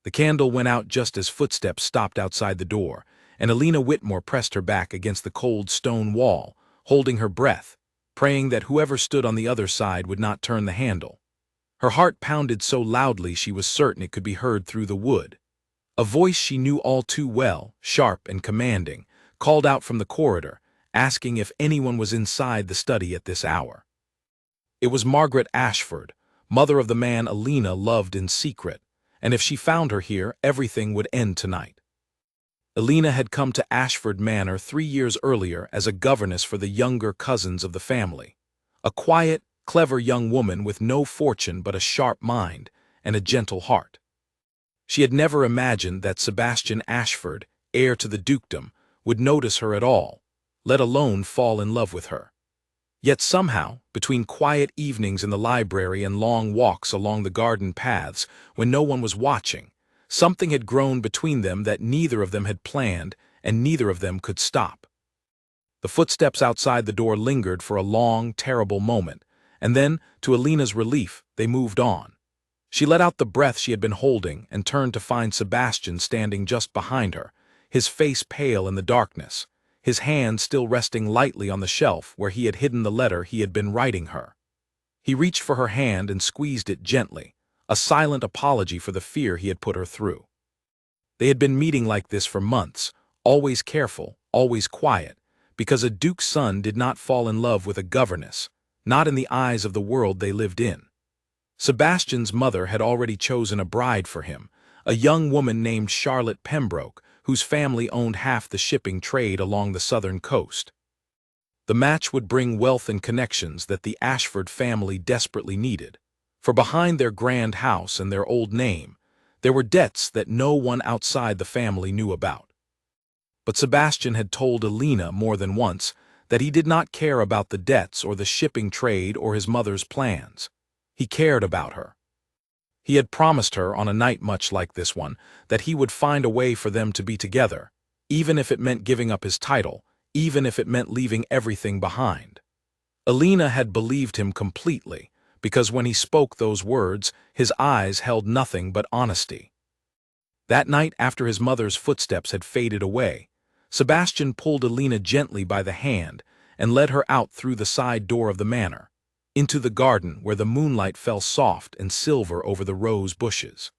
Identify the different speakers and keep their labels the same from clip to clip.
Speaker 1: The candle went out just as footsteps stopped outside the door, and Alina Whitmore pressed her back against the cold stone wall, holding her breath, praying that whoever stood on the other side would not turn the handle. Her heart pounded so loudly she was certain it could be heard through the wood. A voice she knew all too well, sharp and commanding, called out from the corridor, asking if anyone was inside the study at this hour. It was Margaret Ashford, mother of the man Alina loved in secret, and if she found her here, everything would end tonight. Alina had come to Ashford Manor 3 years earlier as a governess for the younger cousins of the family. A quiet, clever young woman with no fortune but a sharp mind and a gentle heart. She had never imagined that Sebastian Ashford, heir to the dukedom, would notice her at all, let alone fall in love with her. Yet somehow, between quiet evenings in the library and long walks along the garden paths when no one was watching, something had grown between them that neither of them had planned and neither of them could stop. The footsteps outside the door lingered for a long, terrible moment, and then, to Alina's relief, they moved on. She let out the breath she had been holding and turned to find Sebastian standing just behind her, his face pale in the darkness, his hand still resting lightly on the shelf where he had hidden the letter he had been writing her. He reached for her hand and squeezed it gently, a silent apology for the fear he had put her through. They had been meeting like this for months, always careful, always quiet, because a duke's son did not fall in love with a governess, not in the eyes of the world they lived in. Sebastian's mother had already chosen a bride for him, a young woman named Charlotte Pembroke, whose family owned half the shipping trade along the southern coast. The match would bring wealth and connections that the Ashford family desperately needed, for behind their grand house and their old name, there were debts that no one outside the family knew about. But Sebastian had told Alina more than once that he did not care about the debts or the shipping trade or his mother's plans. He cared about her. He had promised her on a night much like this one that he would find a way for them to be together, even if it meant giving up his title, even if it meant leaving everything behind. Alina had believed him completely, because when he spoke those words, his eyes held nothing but honesty. That night, after his mother's footsteps had faded away, Sebastian pulled Alina gently by the hand and led her out through the side door of the manor, into the garden where the moonlight fell soft and silver over the rose bushes.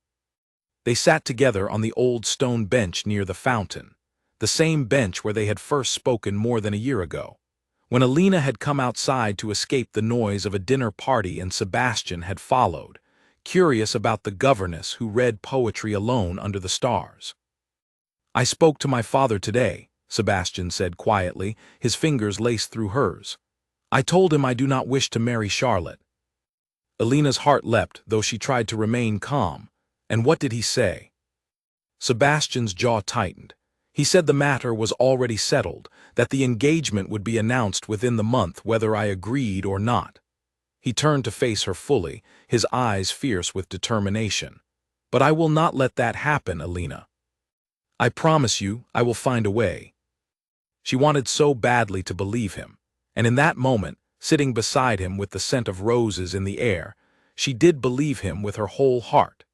Speaker 1: They sat together on the old stone bench near the fountain, the same bench where they had first spoken more than a year ago, when Alina had come outside to escape the noise of a dinner party and Sebastian had followed, curious about the governess who read poetry alone under the stars. "I spoke to my father today," Sebastian said quietly, his fingers laced through hers. "I told him I do not wish to marry Charlotte." Alina's heart leapt, though she tried to remain calm. "And what did he say?" Sebastian's jaw tightened. "He said the matter was already settled, that the engagement would be announced within the month whether I agreed or not." He turned to face her fully, his eyes fierce with determination. "But I will not let that happen, Alina. I promise you I will find a way." She wanted so badly to believe him, and in that moment, sitting beside him with the scent of roses in the air, she did believe him with her whole heart.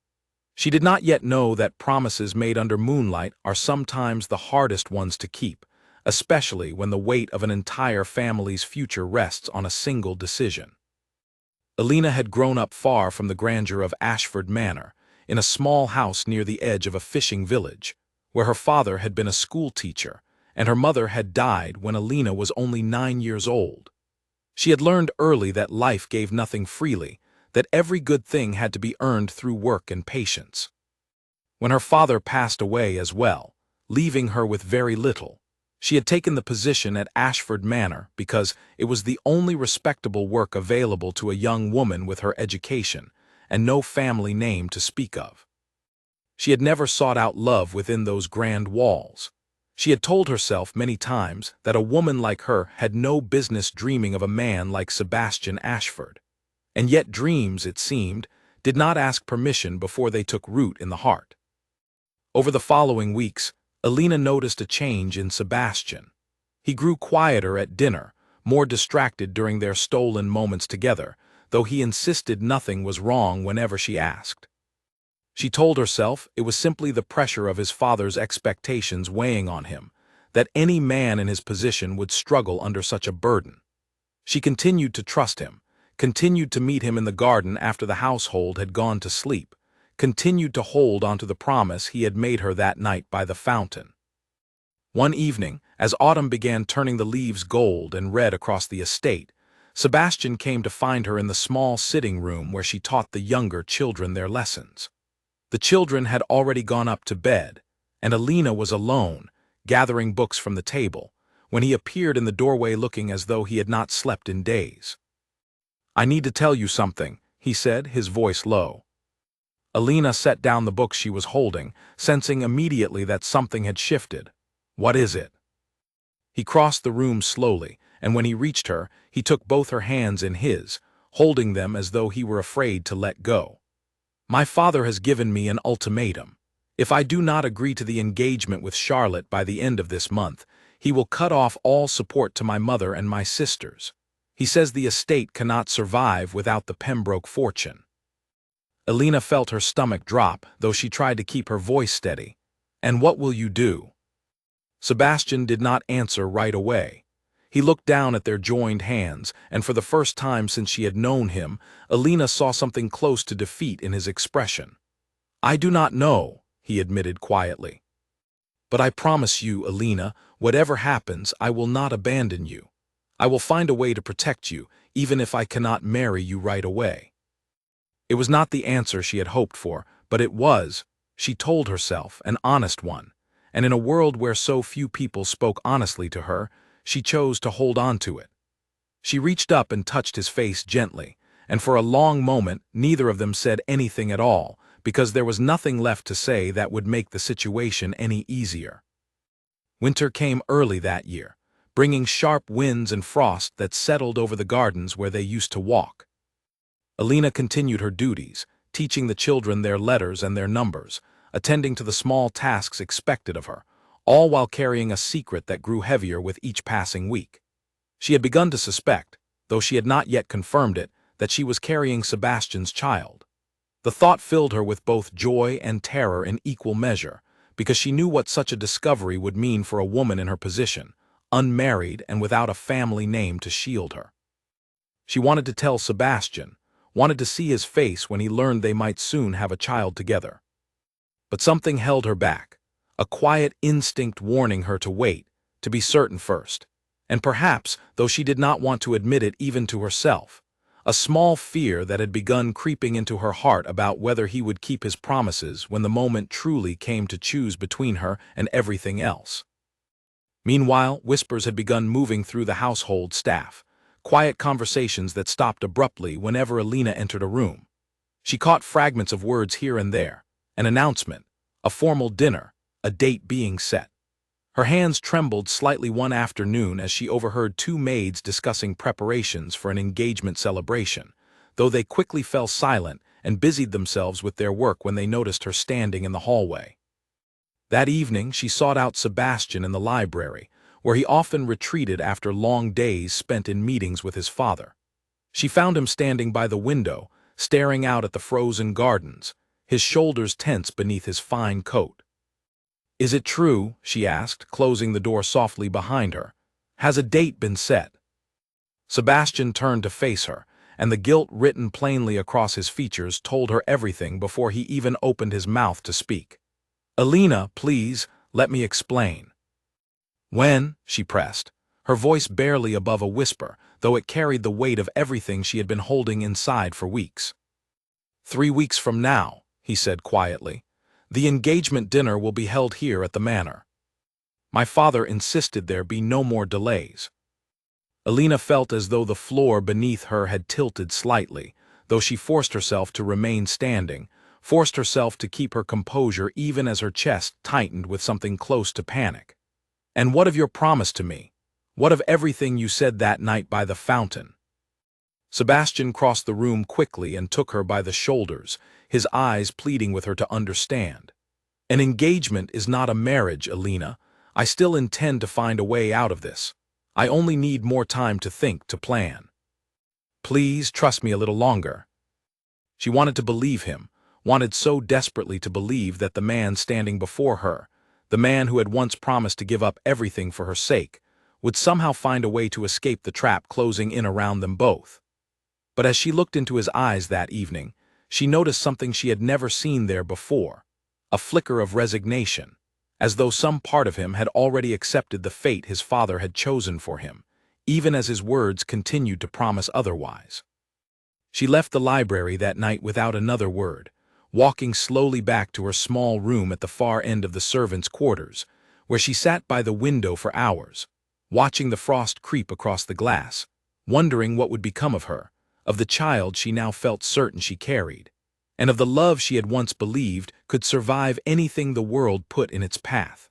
Speaker 1: She did not yet know that promises made under moonlight are sometimes the hardest ones to keep, especially when the weight of an entire family's future rests on a single decision. Alina had grown up far from the grandeur of Ashford Manor, in a small house near the edge of a fishing village, where her father had been a school teacher, and her mother had died when Alina was only 9 years old. She had learned early that life gave nothing freely, that every good thing had to be earned through work and patience. When her father passed away as well, leaving her with very little, she had taken the position at Ashford Manor because it was the only respectable work available to a young woman with her education and no family name to speak of. She had never sought out love within those grand walls. She had told herself many times that a woman like her had no business dreaming of a man like Sebastian Ashford. And yet dreams, it seemed, did not ask permission before they took root in the heart. Over the following weeks, Alina noticed a change in Sebastian. He grew quieter at dinner, more distracted during their stolen moments together, though he insisted nothing was wrong whenever she asked. She told herself it was simply the pressure of his father's expectations weighing on him, that any man in his position would struggle under such a burden. She continued to trust him, continued to meet him in the garden after the household had gone to sleep, continued to hold onto the promise he had made her that night by the fountain. One evening, as autumn began turning the leaves gold and red across the estate, Sebastian came to find her in the small sitting room where she taught the younger children their lessons. The children had already gone up to bed, and Alina was alone, gathering books from the table, when he appeared in the doorway looking as though he had not slept in days. "I need to tell you something," he said, his voice low. Alina set down the books she was holding, sensing immediately that something had shifted. "What is it?" He crossed the room slowly, and when he reached her, he took both her hands in his, holding them as though he were afraid to let go. "My father has given me an ultimatum. If I do not agree to the engagement with Charlotte by the end of this month, he will cut off all support to my mother and my sisters. He says the estate cannot survive without the Pembroke fortune." Alina felt her stomach drop, though she tried to keep her voice steady. "And what will you do?" Sebastian did not answer right away. He looked down at their joined hands, and for the first time since she had known him, Alina saw something close to defeat in his expression. "I do not know," he admitted quietly. "But I promise you, Alina, whatever happens, I will not abandon you. I will find a way to protect you, even if I cannot marry you right away." It was not the answer she had hoped for, but it was, she told herself, an honest one, and in a world where so few people spoke honestly to her, she chose to hold on to it. She reached up and touched his face gently, and for a long moment neither of them said anything at all, because there was nothing left to say that would make the situation any easier. Winter came early that year, bringing sharp winds and frost that settled over the gardens where they used to walk. Alina continued her duties, teaching the children their letters and their numbers, attending to the small tasks expected of her, all while carrying a secret that grew heavier with each passing week. She had begun to suspect, though she had not yet confirmed it, that she was carrying Sebastian's child. The thought filled her with both joy and terror in equal measure, because she knew what such a discovery would mean for a woman in her position, unmarried and without a family name to shield her. She wanted to tell Sebastian, wanted to see his face when he learned they might soon have a child together. But something held her back, a quiet instinct warning her to wait, to be certain first. And perhaps, though she did not want to admit it even to herself, a small fear that had begun creeping into her heart about whether he would keep his promises when the moment truly came to choose between her and everything else. Meanwhile, whispers had begun moving through the household staff, quiet conversations that stopped abruptly whenever Alina entered a room. She caught fragments of words here and there, an announcement, a formal dinner, a date being set. Her hands trembled slightly one afternoon as she overheard two maids discussing preparations for an engagement celebration, though they quickly fell silent and busied themselves with their work when they noticed her standing in the hallway. That evening she sought out Sebastian in the library, where he often retreated after long days spent in meetings with his father. She found him standing by the window, staring out at the frozen gardens, his shoulders tense beneath his fine coat. "Is it true?" she asked, closing the door softly behind her. "Has a date been set?" Sebastian turned to face her, and the guilt written plainly across his features told her everything before he even opened his mouth to speak. "Alina, please, let me explain." "When?" she pressed, her voice barely above a whisper, though it carried the weight of everything she had been holding inside for weeks. 3 weeks from now," he said quietly. "The engagement dinner will be held here at the manor. My father insisted there be no more delays." Alina felt as though the floor beneath her had tilted slightly, though she forced herself to remain standing, forced herself to keep her composure even as her chest tightened with something close to panic. "And what of your promise to me? What of everything you said that night by the fountain?" Sebastian crossed the room quickly and took her by the shoulders, his eyes pleading with her to understand. "An engagement is not a marriage, Alina. I still intend to find a way out of this. I only need more time to think, to plan. Please trust me a little longer." She wanted to believe him, wanted so desperately to believe that the man standing before her, the man who had once promised to give up everything for her sake, would somehow find a way to escape the trap closing in around them both. But as she looked into his eyes that evening, she noticed something she had never seen there before, a flicker of resignation, as though some part of him had already accepted the fate his father had chosen for him, even as his words continued to promise otherwise. She left the library that night without another word, walking slowly back to her small room at the far end of the servants' quarters, where she sat by the window for hours, watching the frost creep across the glass, wondering what would become of her, of the child she now felt certain she carried, and of the love she had once believed could survive anything the world put in its path.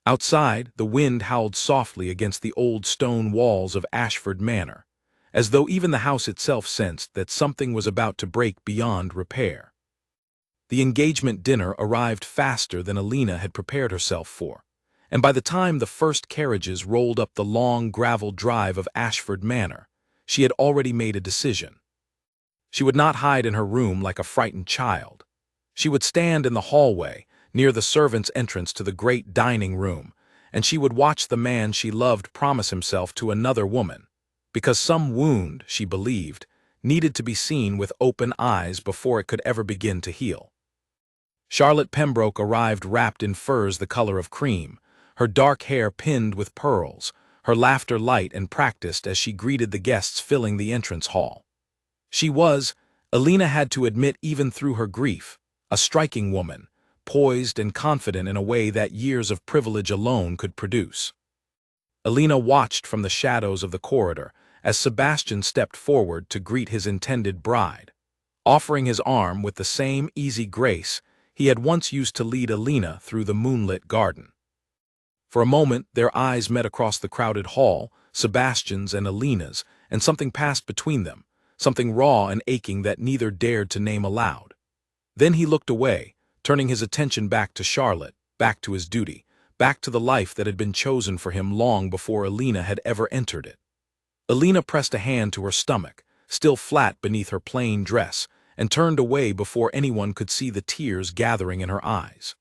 Speaker 1: Outside, the wind howled softly against the old stone walls of Ashford Manor, as though even the house itself sensed that something was about to break beyond repair. The engagement dinner arrived faster than Alina had prepared herself for, and by the time the first carriages rolled up the long gravel drive of Ashford Manor, she had already made a decision. She would not hide in her room like a frightened child. She would stand in the hallway, near the servants' entrance to the great dining room, and she would watch the man she loved promise himself to another woman, because some wound, she believed, needed to be seen with open eyes before it could ever begin to heal. Charlotte Pembroke arrived wrapped in furs the color of cream, her dark hair pinned with pearls, her laughter light and practiced as she greeted the guests filling the entrance hall. She was, Alina had to admit even through her grief, a striking woman, poised and confident in a way that years of privilege alone could produce. Alina watched from the shadows of the corridor as Sebastian stepped forward to greet his intended bride, offering his arm with the same easy grace he had once used to lead Alina through the moonlit garden. For a moment their eyes met across the crowded hall, Sebastian's and Alina's, and something passed between them, something raw and aching that neither dared to name aloud. Then he looked away, turning his attention back to Charlotte, back to his duty, back to the life that had been chosen for him long before Alina had ever entered it. Alina pressed a hand to her stomach, still flat beneath her plain dress, and turned away before anyone could see the tears gathering in her eyes.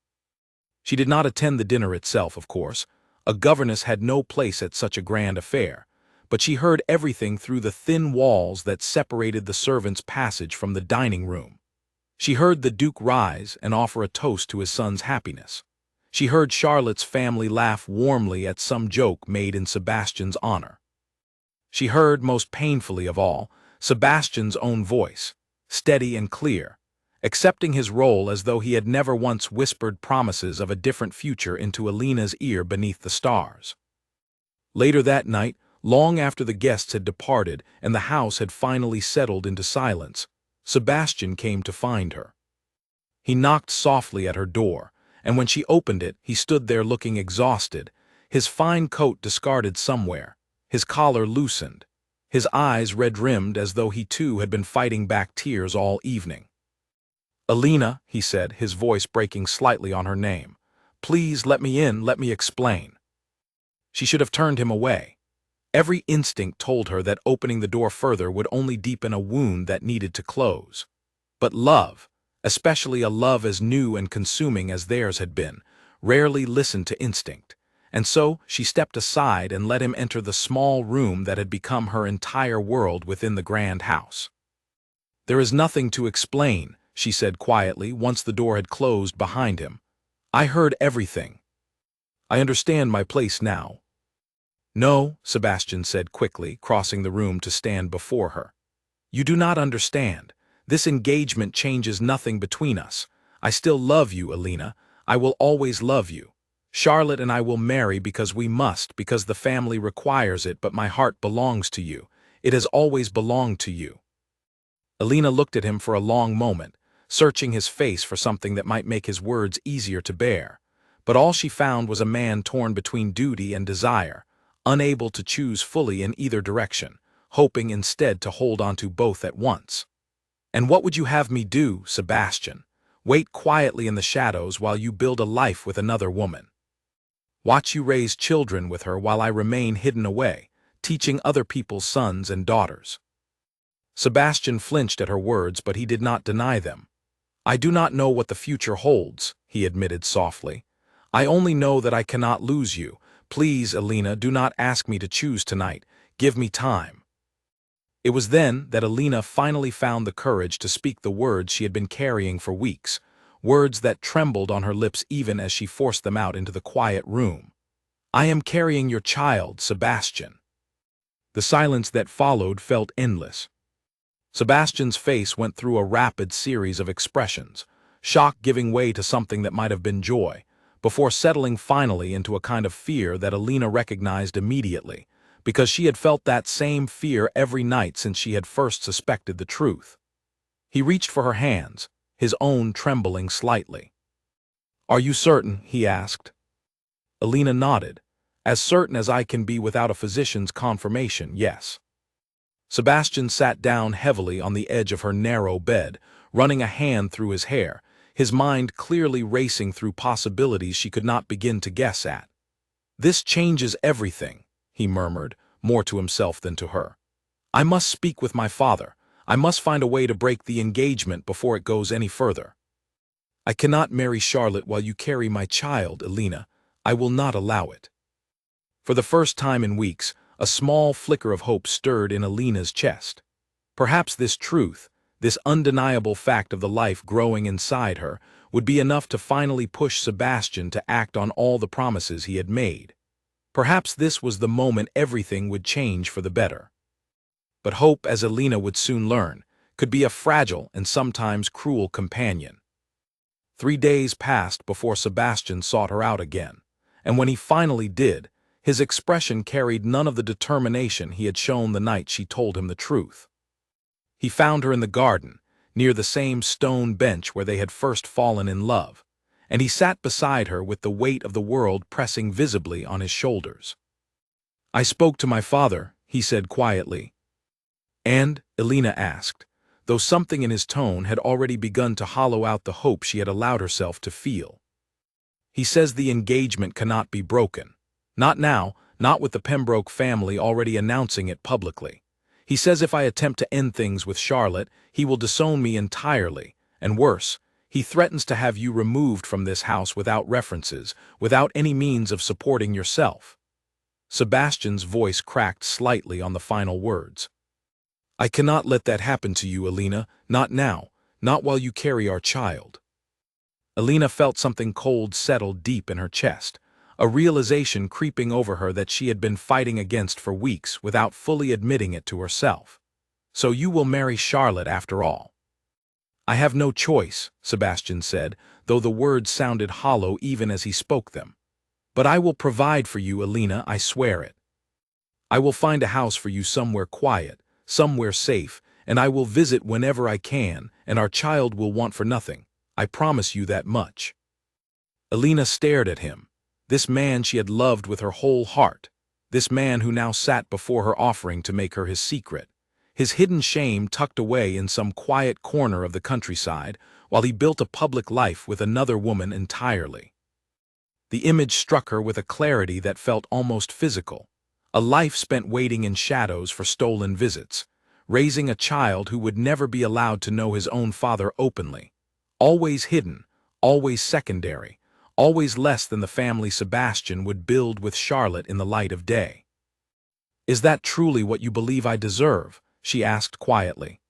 Speaker 1: She did not attend the dinner itself, of course. A governess had no place at such a grand affair, but she heard everything through the thin walls that separated the servants' passage from the dining room. She heard the Duke rise and offer a toast to his son's happiness. She heard Charlotte's family laugh warmly at some joke made in Sebastian's honor. She heard, most painfully of all, Sebastian's own voice, steady and clear, accepting his role as though he had never once whispered promises of a different future into Alina's ear beneath the stars. Later that night, long after the guests had departed and the house had finally settled into silence, Sebastian came to find her. He knocked softly at her door, and when she opened it, he stood there looking exhausted, his fine coat discarded somewhere, his collar loosened, his eyes red-rimmed as though he too had been fighting back tears all evening. "Alina," he said, his voice breaking slightly on her name, "please let me in, let me explain." She should have turned him away. Every instinct told her that opening the door further would only deepen a wound that needed to close. But love, especially a love as new and consuming as theirs had been, rarely listened to instinct, and so she stepped aside and let him enter the small room that had become her entire world within the grand house. "There is nothing to explain," she said quietly once the door had closed behind him. "I heard everything. I understand my place now." "No," Sebastian said quickly, crossing the room to stand before her. "You do not understand. This engagement changes nothing between us. I still love you, Alina. I will always love you. Charlotte and I will marry because we must, because the family requires it, but my heart belongs to you. It has always belonged to you." Alina looked at him for a long moment, searching his face for something that might make his words easier to bear, but all she found was a man torn between duty and desire, unable to choose fully in either direction, hoping instead to hold on to both at once. "And what would you have me do, Sebastian? Wait quietly in the shadows while you build a life with another woman? Watch you raise children with her while I remain hidden away, teaching other people's sons and daughters?" Sebastian flinched at her words, but he did not deny them. I do not know what the future holds, he admitted softly. I only know that I cannot lose you. Please, Alina, do not ask me to choose tonight. Give me time. It was then that Alina finally found the courage to speak the words she had been carrying for weeks, words that trembled on her lips even as she forced them out into the quiet room. I am carrying your child, Sebastian. The silence that followed felt endless. Sebastian's face went through a rapid series of expressions, shock giving way to something that might have been joy, before settling finally into a kind of fear that Alina recognized immediately, because she had felt that same fear every night since she had first suspected the truth. He reached for her hands, his own trembling slightly. "Are you certain?" he asked. Alina nodded. "As certain as I can be without a physician's confirmation, yes." Sebastian sat down heavily on the edge of her narrow bed, running a hand through his hair, his mind clearly racing through possibilities she could not begin to guess at. "This changes everything," he murmured, more to himself than to her. "I must speak with my father. I must find a way to break the engagement before it goes any further. I cannot marry Charlotte while you carry my child, Alina. I will not allow it." For the first time in weeks, a small flicker of hope stirred in Alina's chest. Perhaps this truth, this undeniable fact of the life growing inside her, would be enough to finally push Sebastian to act on all the promises he had made. Perhaps this was the moment everything would change for the better. But hope, as Alina would soon learn, could be a fragile and sometimes cruel companion. 3 days passed before Sebastian sought her out again, and when he finally did, his expression carried none of the determination he had shown the night she told him the truth. He found her in the garden, near the same stone bench where they had first fallen in love, and he sat beside her with the weight of the world pressing visibly on his shoulders. "I spoke to my father," he said quietly. "And?" Alina asked, though something in his tone had already begun to hollow out the hope she had allowed herself to feel. "He says the engagement cannot be broken. Not now, not with the Pembroke family already announcing it publicly. He says if I attempt to end things with Charlotte, he will disown me entirely, and worse, he threatens to have you removed from this house without references, without any means of supporting yourself." Sebastian's voice cracked slightly on the final words. "I cannot let that happen to you, Alina, not now, not while you carry our child." Alina felt something cold settle deep in her chest, a realization creeping over her that she had been fighting against for weeks without fully admitting it to herself. "So you will marry Charlotte after all?" "I have no choice," Sebastian said, though the words sounded hollow even as he spoke them. "But I will provide for you, Alina, I swear it. I will find a house for you somewhere quiet, somewhere safe, and I will visit whenever I can, and our child will want for nothing. I promise you that much." Alina stared at him. This man she had loved with her whole heart, this man who now sat before her offering to make her his secret, his hidden shame tucked away in some quiet corner of the countryside, while he built a public life with another woman entirely. The image struck her with a clarity that felt almost physical, a life spent waiting in shadows for stolen visits, raising a child who would never be allowed to know his own father openly, always hidden, always secondary, always less than the family Sebastian would build with Charlotte in the light of day. "Is that truly what you believe I deserve?" she asked quietly.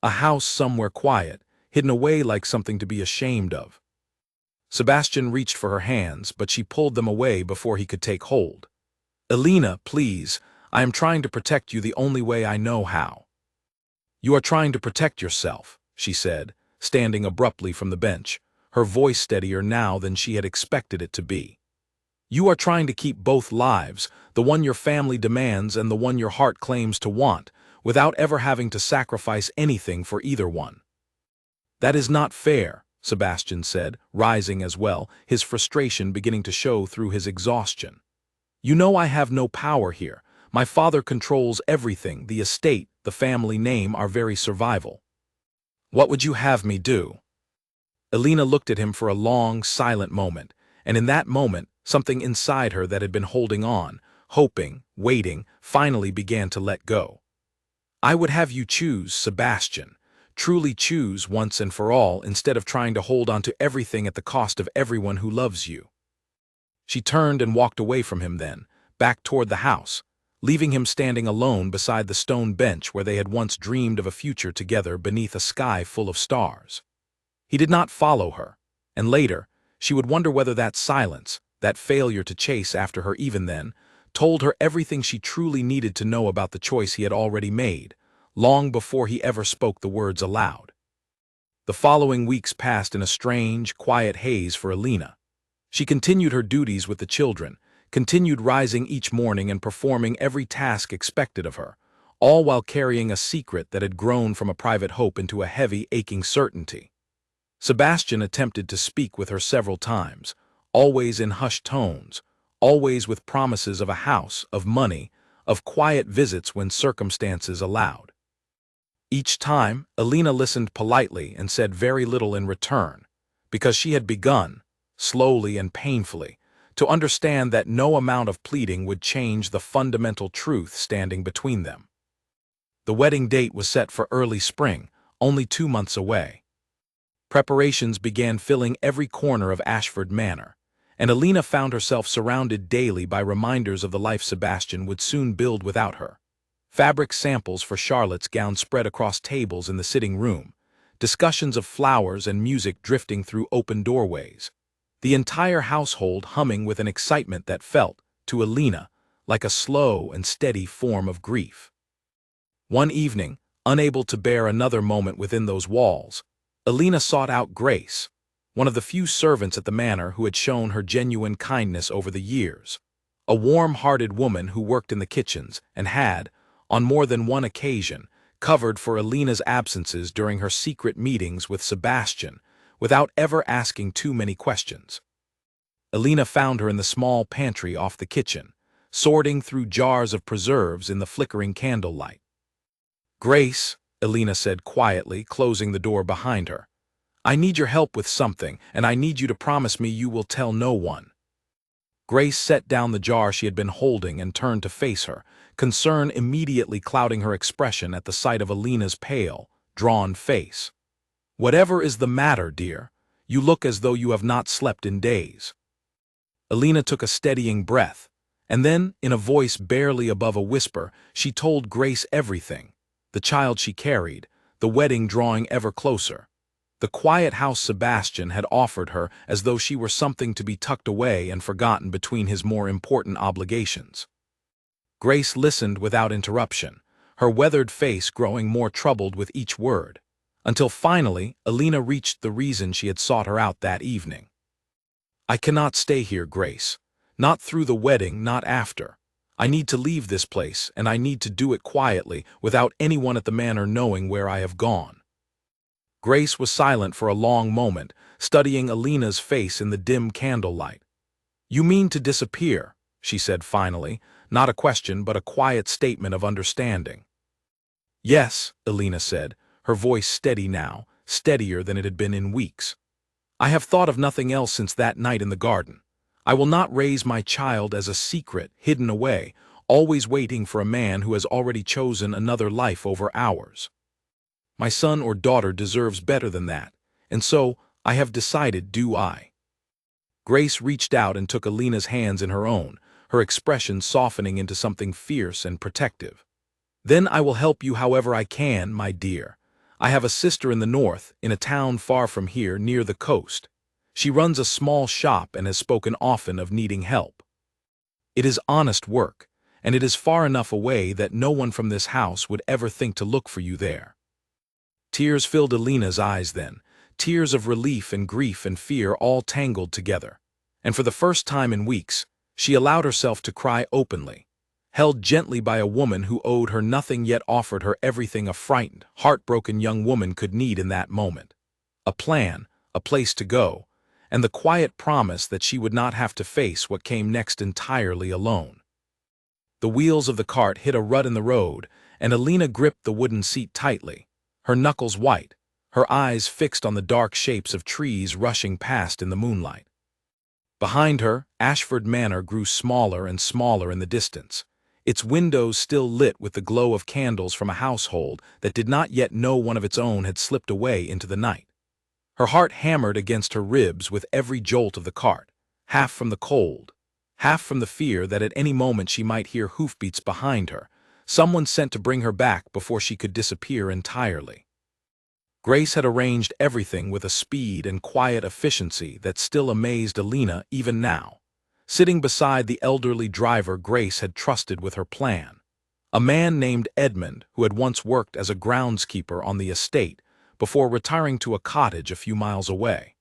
Speaker 1: "A house somewhere quiet, hidden away like something to be ashamed of." Sebastian reached for her hands, but she pulled them away before he could take hold. "Alina, please, I am trying to protect you the only way I know how." "You are trying to protect yourself," she said, standing abruptly from the bench, her voice steadier now than she had expected it to be. "You are trying to keep both lives, the one your family demands and the one your heart claims to want, without ever having to sacrifice anything for either one." "That is not fair," Sebastian said, rising as well, his frustration beginning to show through his exhaustion. "You know I have no power here. My father controls everything, the estate, the family name, our very survival. What would you have me do?" Alina looked at him for a long, silent moment, and in that moment, something inside her that had been holding on, hoping, waiting, finally began to let go. "I would have you choose Sebastian. Truly choose once and for all instead of trying to hold on to everything at the cost of everyone who loves you. She turned and walked away from him then, back toward the house, leaving him standing alone beside the stone bench where they had once dreamed of a future together beneath a sky full of stars. He did not follow her, and later, she would wonder whether that silence, that failure to chase after her even then, told her everything she truly needed to know about the choice he had already made, long before he ever spoke the words aloud. The following weeks passed in a strange, quiet haze for Alina. She continued her duties with the children, continued rising each morning and performing every task expected of her, all while carrying a secret that had grown from a private hope into a heavy, aching certainty. Sebastian attempted to speak with her several times, always in hushed tones, always with promises of a house, of money, of quiet visits when circumstances allowed. Each time, Alina listened politely and said very little in return, because she had begun, slowly and painfully, to understand that no amount of pleading would change the fundamental truth standing between them. The wedding date was set for early spring, only 2 months away. Preparations began filling every corner of Ashford Manor, and Alina found herself surrounded daily by reminders of the life Sebastian would soon build without her. Fabric samples for Charlotte's gown spread across tables in the sitting room, discussions of flowers and music drifting through open doorways, the entire household humming with an excitement that felt, to Alina, like a slow and steady form of grief. One evening, unable to bear another moment within those walls, Alina sought out Grace, one of the few servants at the manor who had shown her genuine kindness over the years, a warm-hearted woman who worked in the kitchens and had, on more than one occasion, covered for Alina's absences during her secret meetings with Sebastian, without ever asking too many questions. Alina found her in the small pantry off the kitchen, sorting through jars of preserves in the flickering candlelight. "Grace," Alina said quietly, closing the door behind her, "I need your help with something, and I need you to promise me you will tell no one." Grace set down the jar she had been holding and turned to face her, concern immediately clouding her expression at the sight of Alina's pale, drawn face. "Whatever is the matter, dear? You look as though you have not slept in days." Alina took a steadying breath, and then, in a voice barely above a whisper, she told Grace everything: the child she carried, the wedding drawing ever closer, the quiet house Sebastian had offered her as though she were something to be tucked away and forgotten between his more important obligations. Grace listened without interruption, her weathered face growing more troubled with each word, until finally Alina reached the reason she had sought her out that evening. "I cannot stay here, Grace. Not through the wedding, not after. I need to leave this place, and I need to do it quietly, without anyone at the manor knowing where I have gone." Grace was silent for a long moment, studying Alina's face in the dim candlelight. "You mean to disappear," she said finally, not a question but a quiet statement of understanding. "Yes," Alina said, her voice steady now, steadier than it had been in weeks. "I have thought of nothing else since that night in the garden. I will not raise my child as a secret, hidden away, always waiting for a man who has already chosen another life over ours. My son or daughter deserves better than that, and so I have decided, do I." Grace reached out and took Alina's hands in her own, her expression softening into something fierce and protective. "Then I will help you however I can, my dear. I have a sister in the north, in a town far from here, near the coast. She runs a small shop and has spoken often of needing help. It is honest work, and it is far enough away that no one from this house would ever think to look for you there." Tears filled Alina's eyes then, tears of relief and grief and fear all tangled together, and for the first time in weeks, she allowed herself to cry openly, held gently by a woman who owed her nothing yet offered her everything a frightened, heartbroken young woman could need in that moment: a plan, a place to go, and the quiet promise that she would not have to face what came next entirely alone. The wheels of the cart hit a rut in the road, and Alina gripped the wooden seat tightly, her knuckles white, her eyes fixed on the dark shapes of trees rushing past in the moonlight. Behind her, Ashford Manor grew smaller and smaller in the distance, its windows still lit with the glow of candles from a household that did not yet know one of its own had slipped away into the night. Her heart hammered against her ribs with every jolt of the cart, half from the cold, half from the fear that at any moment she might hear hoofbeats behind her, someone sent to bring her back before she could disappear entirely. Grace had arranged everything with a speed and quiet efficiency that still amazed Alina even now. Sitting beside the elderly driver Grace had trusted with her plan, a man named Edmund who had once worked as a groundskeeper on the estate before retiring to a cottage a few miles away.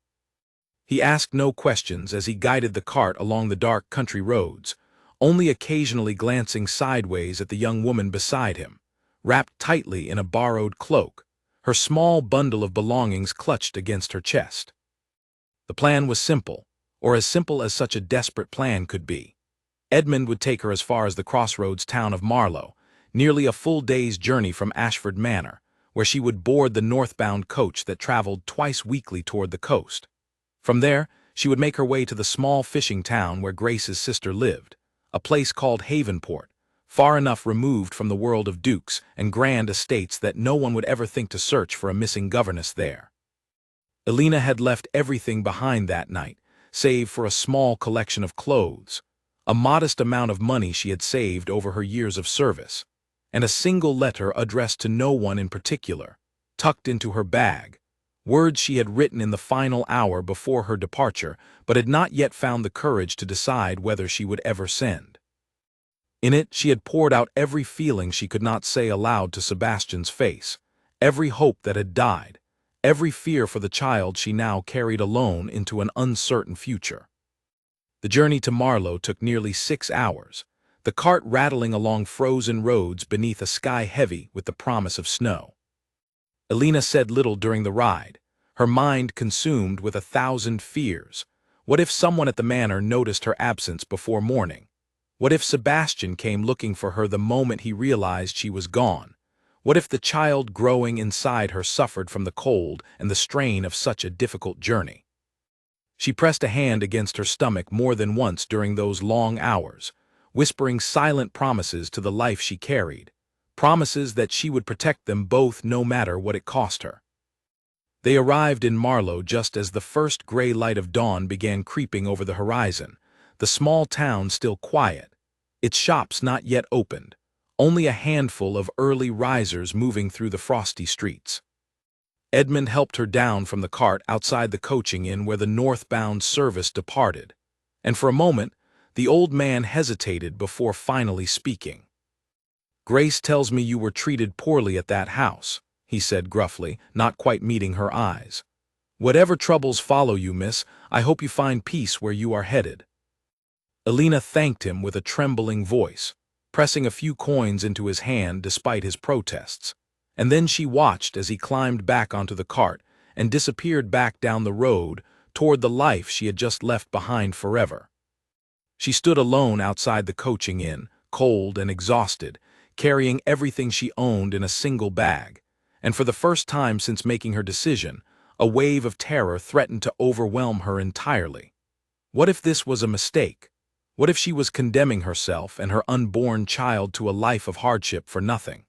Speaker 1: He asked no questions as he guided the cart along the dark country roads, only occasionally glancing sideways at the young woman beside him, wrapped tightly in a borrowed cloak, her small bundle of belongings clutched against her chest. The plan was simple, or as simple as such a desperate plan could be. Edmund would take her as far as the crossroads town of Marlow, nearly a full day's journey from Ashford Manor, where she would board the northbound coach that traveled twice weekly toward the coast. From there, she would make her way to the small fishing town where Grace's sister lived, a place called Havenport, far enough removed from the world of dukes and grand estates that no one would ever think to search for a missing governess there. Alina had left everything behind that night, save for a small collection of clothes, a modest amount of money she had saved over her years of service, and a single letter addressed to no one in particular, tucked into her bag, words she had written in the final hour before her departure but had not yet found the courage to decide whether she would ever send. In it she had poured out every feeling she could not say aloud to Sebastian's face, every hope that had died, every fear for the child she now carried alone into an uncertain future. The journey to Marlow took nearly 6 hours, the cart rattling along frozen roads beneath a sky heavy with the promise of snow. Alina said little during the ride, her mind consumed with 1,000 fears. What if someone at the manor noticed her absence before morning? What if Sebastian came looking for her the moment he realized she was gone? What if the child growing inside her suffered from the cold and the strain of such a difficult journey? She pressed a hand against her stomach more than once during those long hours, whispering silent promises to the life she carried, promises that she would protect them both no matter what it cost her. They arrived in Marlow just as the first gray light of dawn began creeping over the horizon, the small town still quiet, its shops not yet opened, only a handful of early risers moving through the frosty streets. Edmund helped her down from the cart outside the coaching inn where the northbound service departed, and for a moment the old man hesitated before finally speaking. "Grace tells me you were treated poorly at that house," he said gruffly, not quite meeting her eyes. "Whatever troubles follow you, miss, I hope you find peace where you are headed." Alina thanked him with a trembling voice, pressing a few coins into his hand despite his protests, and then she watched as he climbed back onto the cart and disappeared back down the road toward the life she had just left behind forever. She stood alone outside the coaching inn, cold and exhausted, carrying everything she owned in a single bag, and for the first time since making her decision, a wave of terror threatened to overwhelm her entirely. What if this was a mistake? What if she was condemning herself and her unborn child to a life of hardship for nothing?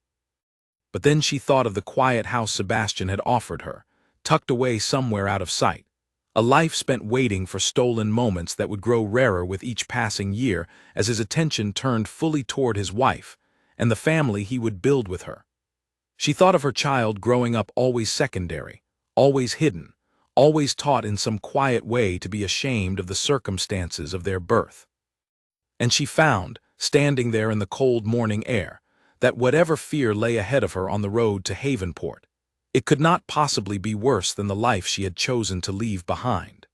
Speaker 1: But then she thought of the quiet house Sebastian had offered her, tucked away somewhere out of sight, a life spent waiting for stolen moments that would grow rarer with each passing year as his attention turned fully toward his wife and the family he would build with her. She thought of her child growing up always secondary, always hidden, always taught in some quiet way to be ashamed of the circumstances of their birth. And she found, standing there in the cold morning air, that whatever fear lay ahead of her on the road to Havenport, it could not possibly be worse than the life she had chosen to leave behind.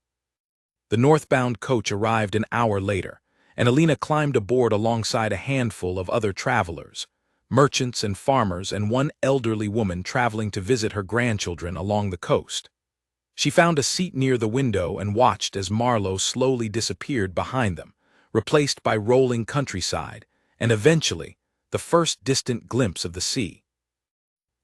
Speaker 1: The northbound coach arrived an hour later, and Alina climbed aboard alongside a handful of other travelers, merchants and farmers and one elderly woman traveling to visit her grandchildren along the coast. She found a seat near the window and watched as Marlow slowly disappeared behind them, replaced by rolling countryside, and eventually, the first distant glimpse of the sea.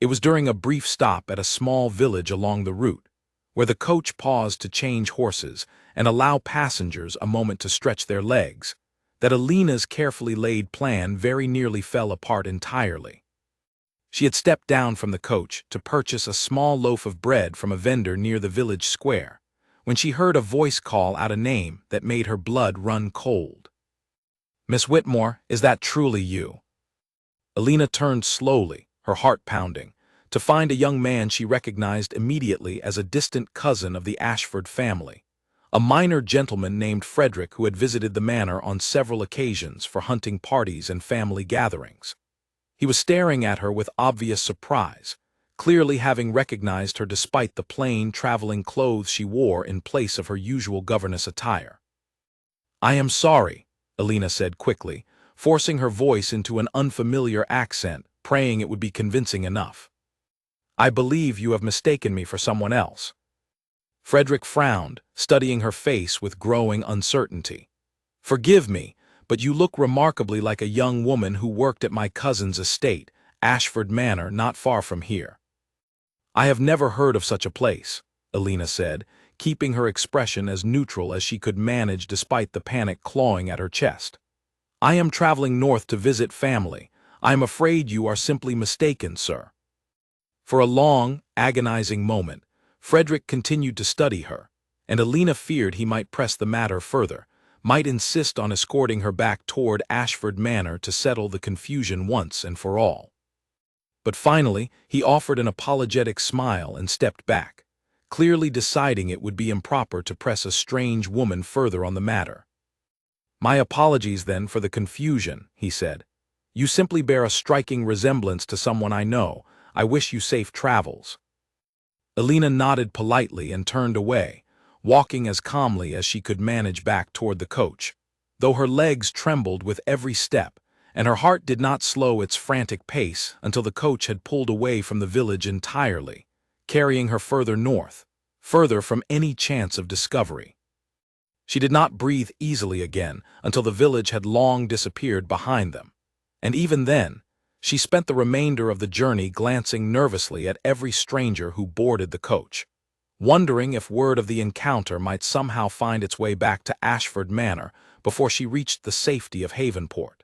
Speaker 1: It was during a brief stop at a small village along the route, where the coach paused to change horses and allow passengers a moment to stretch their legs, that Alina's carefully laid plan very nearly fell apart entirely. She had stepped down from the coach to purchase a small loaf of bread from a vendor near the village square, when she heard a voice call out a name that made her blood run cold. "Miss Whitmore, is that truly you?" Alina turned slowly, her heart pounding, to find a young man she recognized immediately as a distant cousin of the Ashford family, a minor gentleman named Frederick who had visited the manor on several occasions for hunting parties and family gatherings. He was staring at her with obvious surprise, clearly having recognized her despite the plain traveling clothes she wore in place of her usual governess attire. "I am sorry," Alina said quickly, forcing her voice into an unfamiliar accent, praying it would be convincing enough. "I believe you have mistaken me for someone else." Frederick frowned, studying her face with growing uncertainty. "Forgive me, but you look remarkably like a young woman who worked at my cousin's estate, Ashford Manor, not far from here." "I have never heard of such a place," Alina said, keeping her expression as neutral as she could manage despite the panic clawing at her chest. "I am traveling north to visit family. I am afraid you are simply mistaken, sir." For a long, agonizing moment, Frederick continued to study her, and Alina feared he might press the matter further, might insist on escorting her back toward Ashford Manor to settle the confusion once and for all. But finally, he offered an apologetic smile and stepped back, clearly deciding it would be improper to press a strange woman further on the matter. "My apologies, then, for the confusion," he said. "You simply bear a striking resemblance to someone I know. I wish you safe travels." Alina nodded politely and turned away, walking as calmly as she could manage back toward the coach, though her legs trembled with every step, and her heart did not slow its frantic pace until the coach had pulled away from the village entirely, carrying her further north, further from any chance of discovery. She did not breathe easily again until the village had long disappeared behind them, and even then, she spent the remainder of the journey glancing nervously at every stranger who boarded the coach, wondering if word of the encounter might somehow find its way back to Ashford Manor before she reached the safety of Havenport.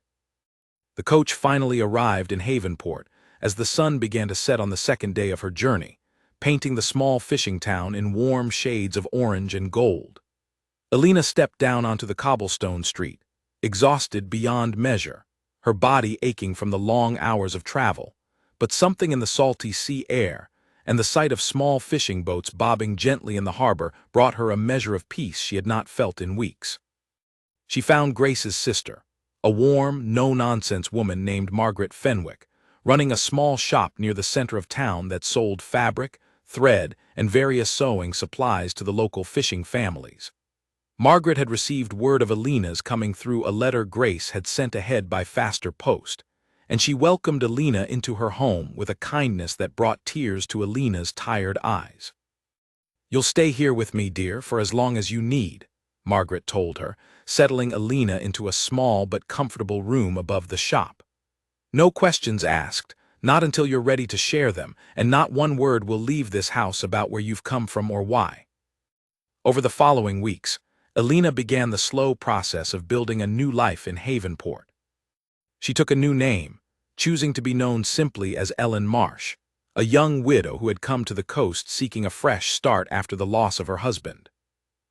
Speaker 1: The coach finally arrived in Havenport as the sun began to set on the second day of her journey, painting the small fishing town in warm shades of orange and gold. Alina stepped down onto the cobblestone street, exhausted beyond measure, her body aching from the long hours of travel, but something in the salty sea air and the sight of small fishing boats bobbing gently in the harbor brought her a measure of peace she had not felt in weeks. She found Grace's sister, a warm, no-nonsense woman named Margaret Fenwick, running a small shop near the center of town that sold fabric, thread, and various sewing supplies to the local fishing families. Margaret had received word of Alina's coming through a letter Grace had sent ahead by faster post, and she welcomed Alina into her home with a kindness that brought tears to Alina's tired eyes. "You'll stay here with me, dear, for as long as you need," Margaret told her, settling Alina into a small but comfortable room above the shop. "No questions asked, not until you're ready to share them, and not one word will leave this house about where you've come from or why." Over the following weeks, Alina began the slow process of building a new life in Havenport. She took a new name, choosing to be known simply as Ellen Marsh, a young widow who had come to the coast seeking a fresh start after the loss of her husband.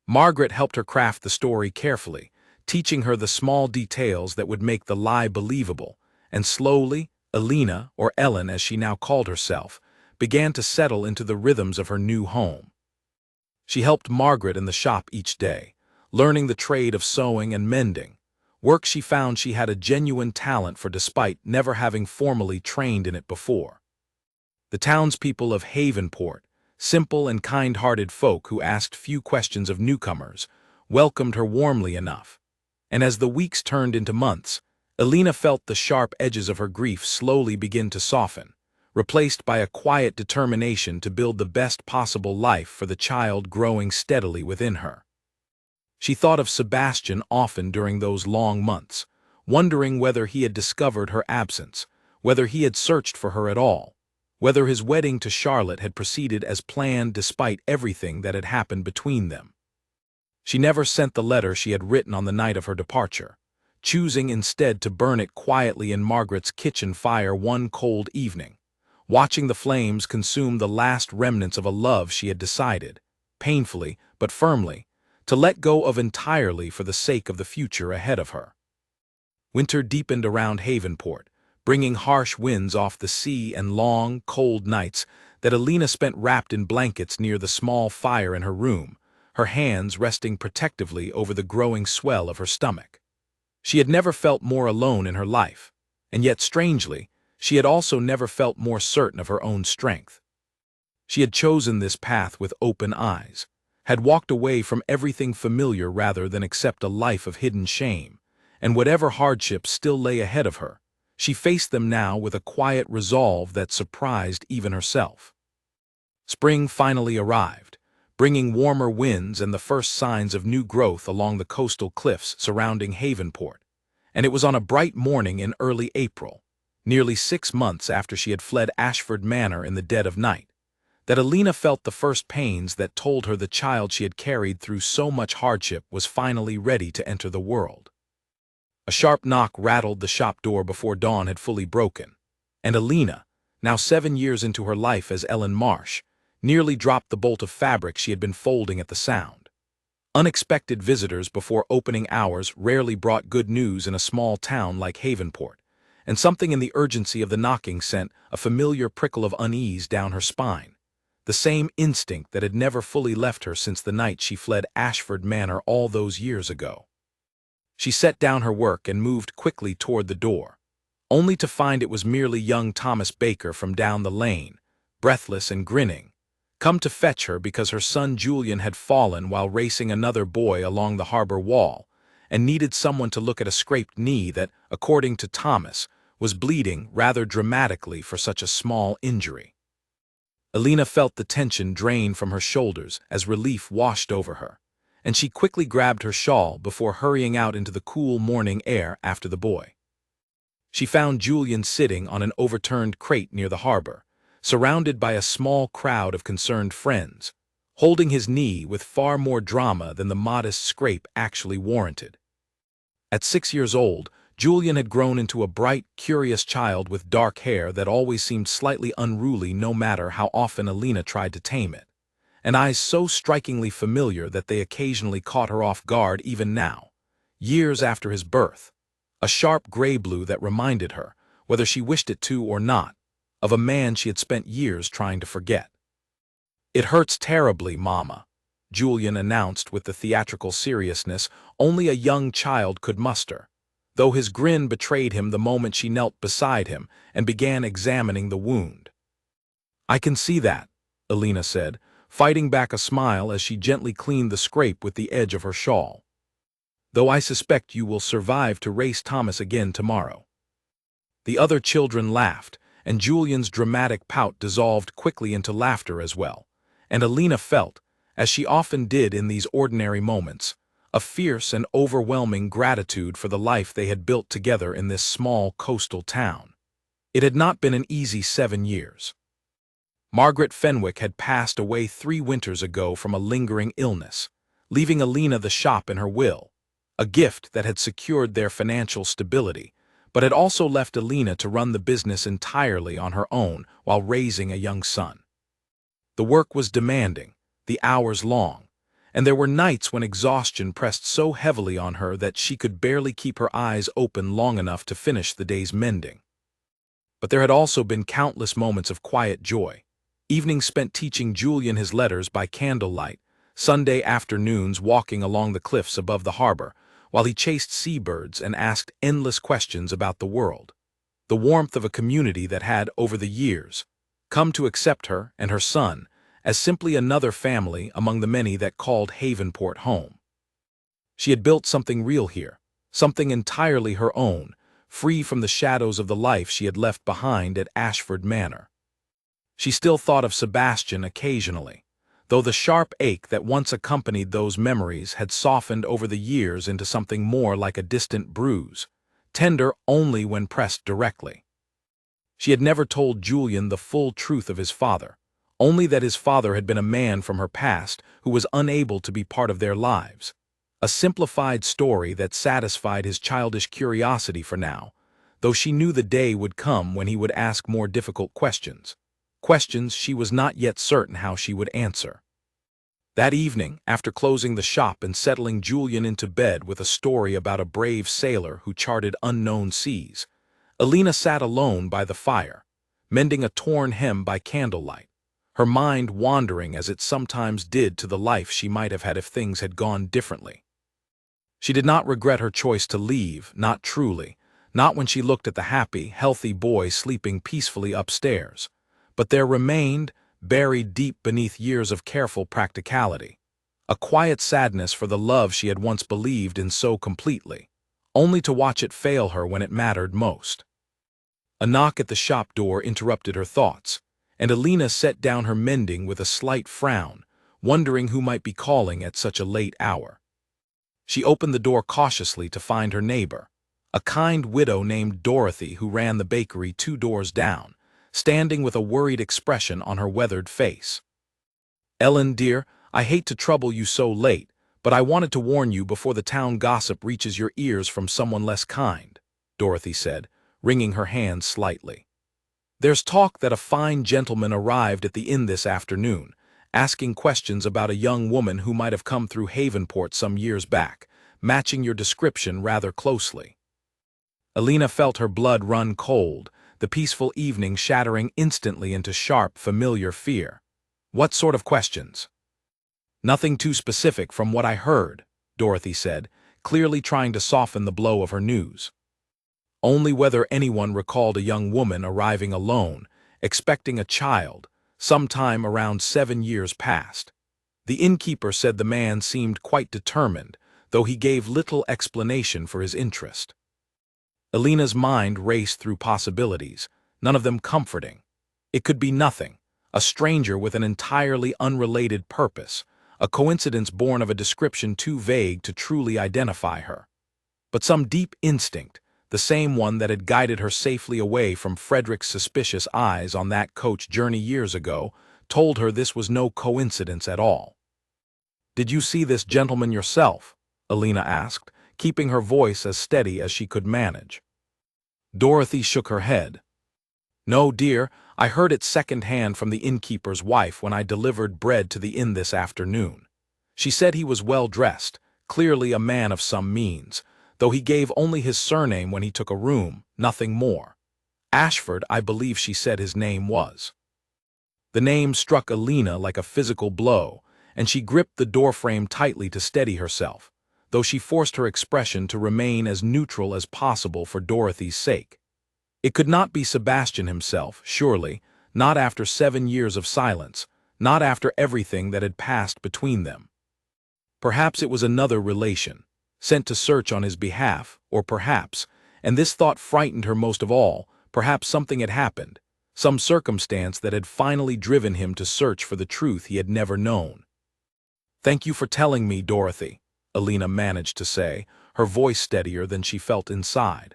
Speaker 1: Margaret helped her craft the story carefully, teaching her the small details that would make the lie believable, and slowly, Alina, or Ellen as she now called herself, began to settle into the rhythms of her new home. She helped Margaret in the shop each day, learning the trade of sewing and mending, work she found she had a genuine talent for despite never having formally trained in it before. The townspeople of Havenport, simple and kind-hearted folk who asked few questions of newcomers, welcomed her warmly enough, and as the weeks turned into months, Alina felt the sharp edges of her grief slowly begin to soften, replaced by a quiet determination to build the best possible life for the child growing steadily within her. She thought of Sebastian often during those long months, wondering whether he had discovered her absence, whether he had searched for her at all, whether his wedding to Charlotte had proceeded as planned despite everything that had happened between them. She never sent the letter she had written on the night of her departure, choosing instead to burn it quietly in Margaret's kitchen fire one cold evening, watching the flames consume the last remnants of a love she had decided, painfully but firmly, to let go of entirely for the sake of the future ahead of her. Winter deepened around Havenport, bringing harsh winds off the sea and long, cold nights that Alina spent wrapped in blankets near the small fire in her room, her hands resting protectively over the growing swell of her stomach. She had never felt more alone in her life, and yet strangely, she had also never felt more certain of her own strength. She had chosen this path with open eyes, had walked away from everything familiar rather than accept a life of hidden shame, and whatever hardships still lay ahead of her, she faced them now with a quiet resolve that surprised even herself. Spring finally arrived, bringing warmer winds and the first signs of new growth along the coastal cliffs surrounding Havenport, and it was on a bright morning in early April, nearly 6 months after she had fled Ashford Manor in the dead of night, that Alina felt the first pains that told her the child she had carried through so much hardship was finally ready to enter the world. A sharp knock rattled the shop door before dawn had fully broken, and Alina, now 7 years into her life as Ellen Marsh, nearly dropped the bolt of fabric she had been folding at the sound. Unexpected visitors before opening hours rarely brought good news in a small town like Havenport, and something in the urgency of the knocking sent a familiar prickle of unease down her spine, the same instinct that had never fully left her since the night she fled Ashford Manor all those years ago. She set down her work and moved quickly toward the door, only to find it was merely young Thomas Baker from down the lane, breathless and grinning, come to fetch her because her son Julian had fallen while racing another boy along the harbor wall, and needed someone to look at a scraped knee that, according to Thomas, was bleeding rather dramatically for such a small injury. Alina felt the tension drain from her shoulders as relief washed over her, and she quickly grabbed her shawl before hurrying out into the cool morning air after the boy. She found Julian sitting on an overturned crate near the harbor, surrounded by a small crowd of concerned friends, holding his knee with far more drama than the modest scrape actually warranted. At 6 years old, Julian had grown into a bright, curious child with dark hair that always seemed slightly unruly no matter how often Alina tried to tame it, and eyes so strikingly familiar that they occasionally caught her off guard even now, years after his birth, a sharp gray-blue that reminded her, whether she wished it to or not, of a man she had spent years trying to forget. "It hurts terribly, Mama," Julian announced with the theatrical seriousness only a young child could muster, though his grin betrayed him the moment she knelt beside him and began examining the wound. "I can see that," Alina said, fighting back a smile as she gently cleaned the scrape with the edge of her shawl. "Though I suspect you will survive to race Thomas again tomorrow." The other children laughed, and Julian's dramatic pout dissolved quickly into laughter as well, and Alina felt, as she often did in these ordinary moments, a fierce and overwhelming gratitude for the life they had built together in this small coastal town. It had not been an easy 7 years. Margaret Fenwick had passed away 3 winters ago from a lingering illness, leaving Alina the shop in her will, a gift that had secured their financial stability, but had also left Alina to run the business entirely on her own while raising a young son. The work was demanding, the hours long, and there were nights when exhaustion pressed so heavily on her that she could barely keep her eyes open long enough to finish the day's mending. But there had also been countless moments of quiet joy, evenings spent teaching Julian his letters by candlelight, Sunday afternoons walking along the cliffs above the harbor, while he chased seabirds and asked endless questions about the world, the warmth of a community that had, over the years, come to accept her and her son as simply another family among the many that called Havenport home. She had built something real here, something entirely her own, free from the shadows of the life she had left behind at Ashford Manor. She still thought of Sebastian occasionally, though the sharp ache that once accompanied those memories had softened over the years into something more like a distant bruise, tender only when pressed directly. She had never told Julian the full truth of his father, only that his father had been a man from her past who was unable to be part of their lives, A simplified story that satisfied his childish curiosity for now, though she knew the day would come when he would ask more difficult questions. Questions she was not yet certain how she would answer. That evening, after closing the shop and settling Julian into bed with a story about a brave sailor who charted unknown seas, Alina sat alone by the fire, mending a torn hem by candlelight, her mind wandering as it sometimes did to the life she might have had if things had gone differently. She did not regret her choice to leave, not truly, not when she looked at the happy, healthy boy sleeping peacefully upstairs, but there remained, buried deep beneath years of careful practicality, a quiet sadness for the love she had once believed in so completely, only to watch it fail her when it mattered most. A knock at the shop door interrupted her thoughts, and Alina set down her mending with a slight frown, wondering who might be calling at such a late hour. She opened the door cautiously to find her neighbor, a kind widow named Dorothy who ran the bakery 2 doors down, standing with a worried expression on her weathered face. "Ellen, dear, I hate to trouble you so late, but I wanted to warn you before the town gossip reaches your ears from someone less kind," Dorothy said, wringing her hands slightly. "There's talk that a fine gentleman arrived at the inn this afternoon, asking questions about a young woman who might have come through Havenport some years back, matching your description rather closely." Alina felt her blood run cold, the peaceful evening shattering instantly into sharp, familiar fear. "What sort of questions?" "Nothing too specific from what I heard," Dorothy said, clearly trying to soften the blow of her news. "Only whether anyone recalled a young woman arriving alone, expecting a child, sometime around 7 years past. The innkeeper said the man seemed quite determined, though he gave little explanation for his interest." Alina's mind raced through possibilities, none of them comforting. It could be nothing, a stranger with an entirely unrelated purpose, a coincidence born of a description too vague to truly identify her. But some deep instinct, the same one that had guided her safely away from Frederick's suspicious eyes on that coach journey years ago, told her this was no coincidence at all. "Did you see this gentleman yourself?" Alina asked, keeping her voice as steady as she could manage. Dorothy shook her head. "No, dear, I heard it second-hand from the innkeeper's wife when I delivered bread to the inn this afternoon. She said he was well-dressed, clearly a man of some means, though he gave only his surname when he took a room, nothing more. Ashford, I believe she said his name was." The name struck Alina like a physical blow, and she gripped the doorframe tightly to steady herself, though she forced her expression to remain as neutral as possible for Dorothy's sake. It could not be Sebastian himself, surely, not after 7 years of silence, not after everything that had passed between them. Perhaps it was another relation, sent to search on his behalf, or perhaps, and this thought frightened her most of all, perhaps something had happened, some circumstance that had finally driven him to search for the truth he had never known. "Thank you for telling me, Dorothy," Alina managed to say, her voice steadier than she felt inside.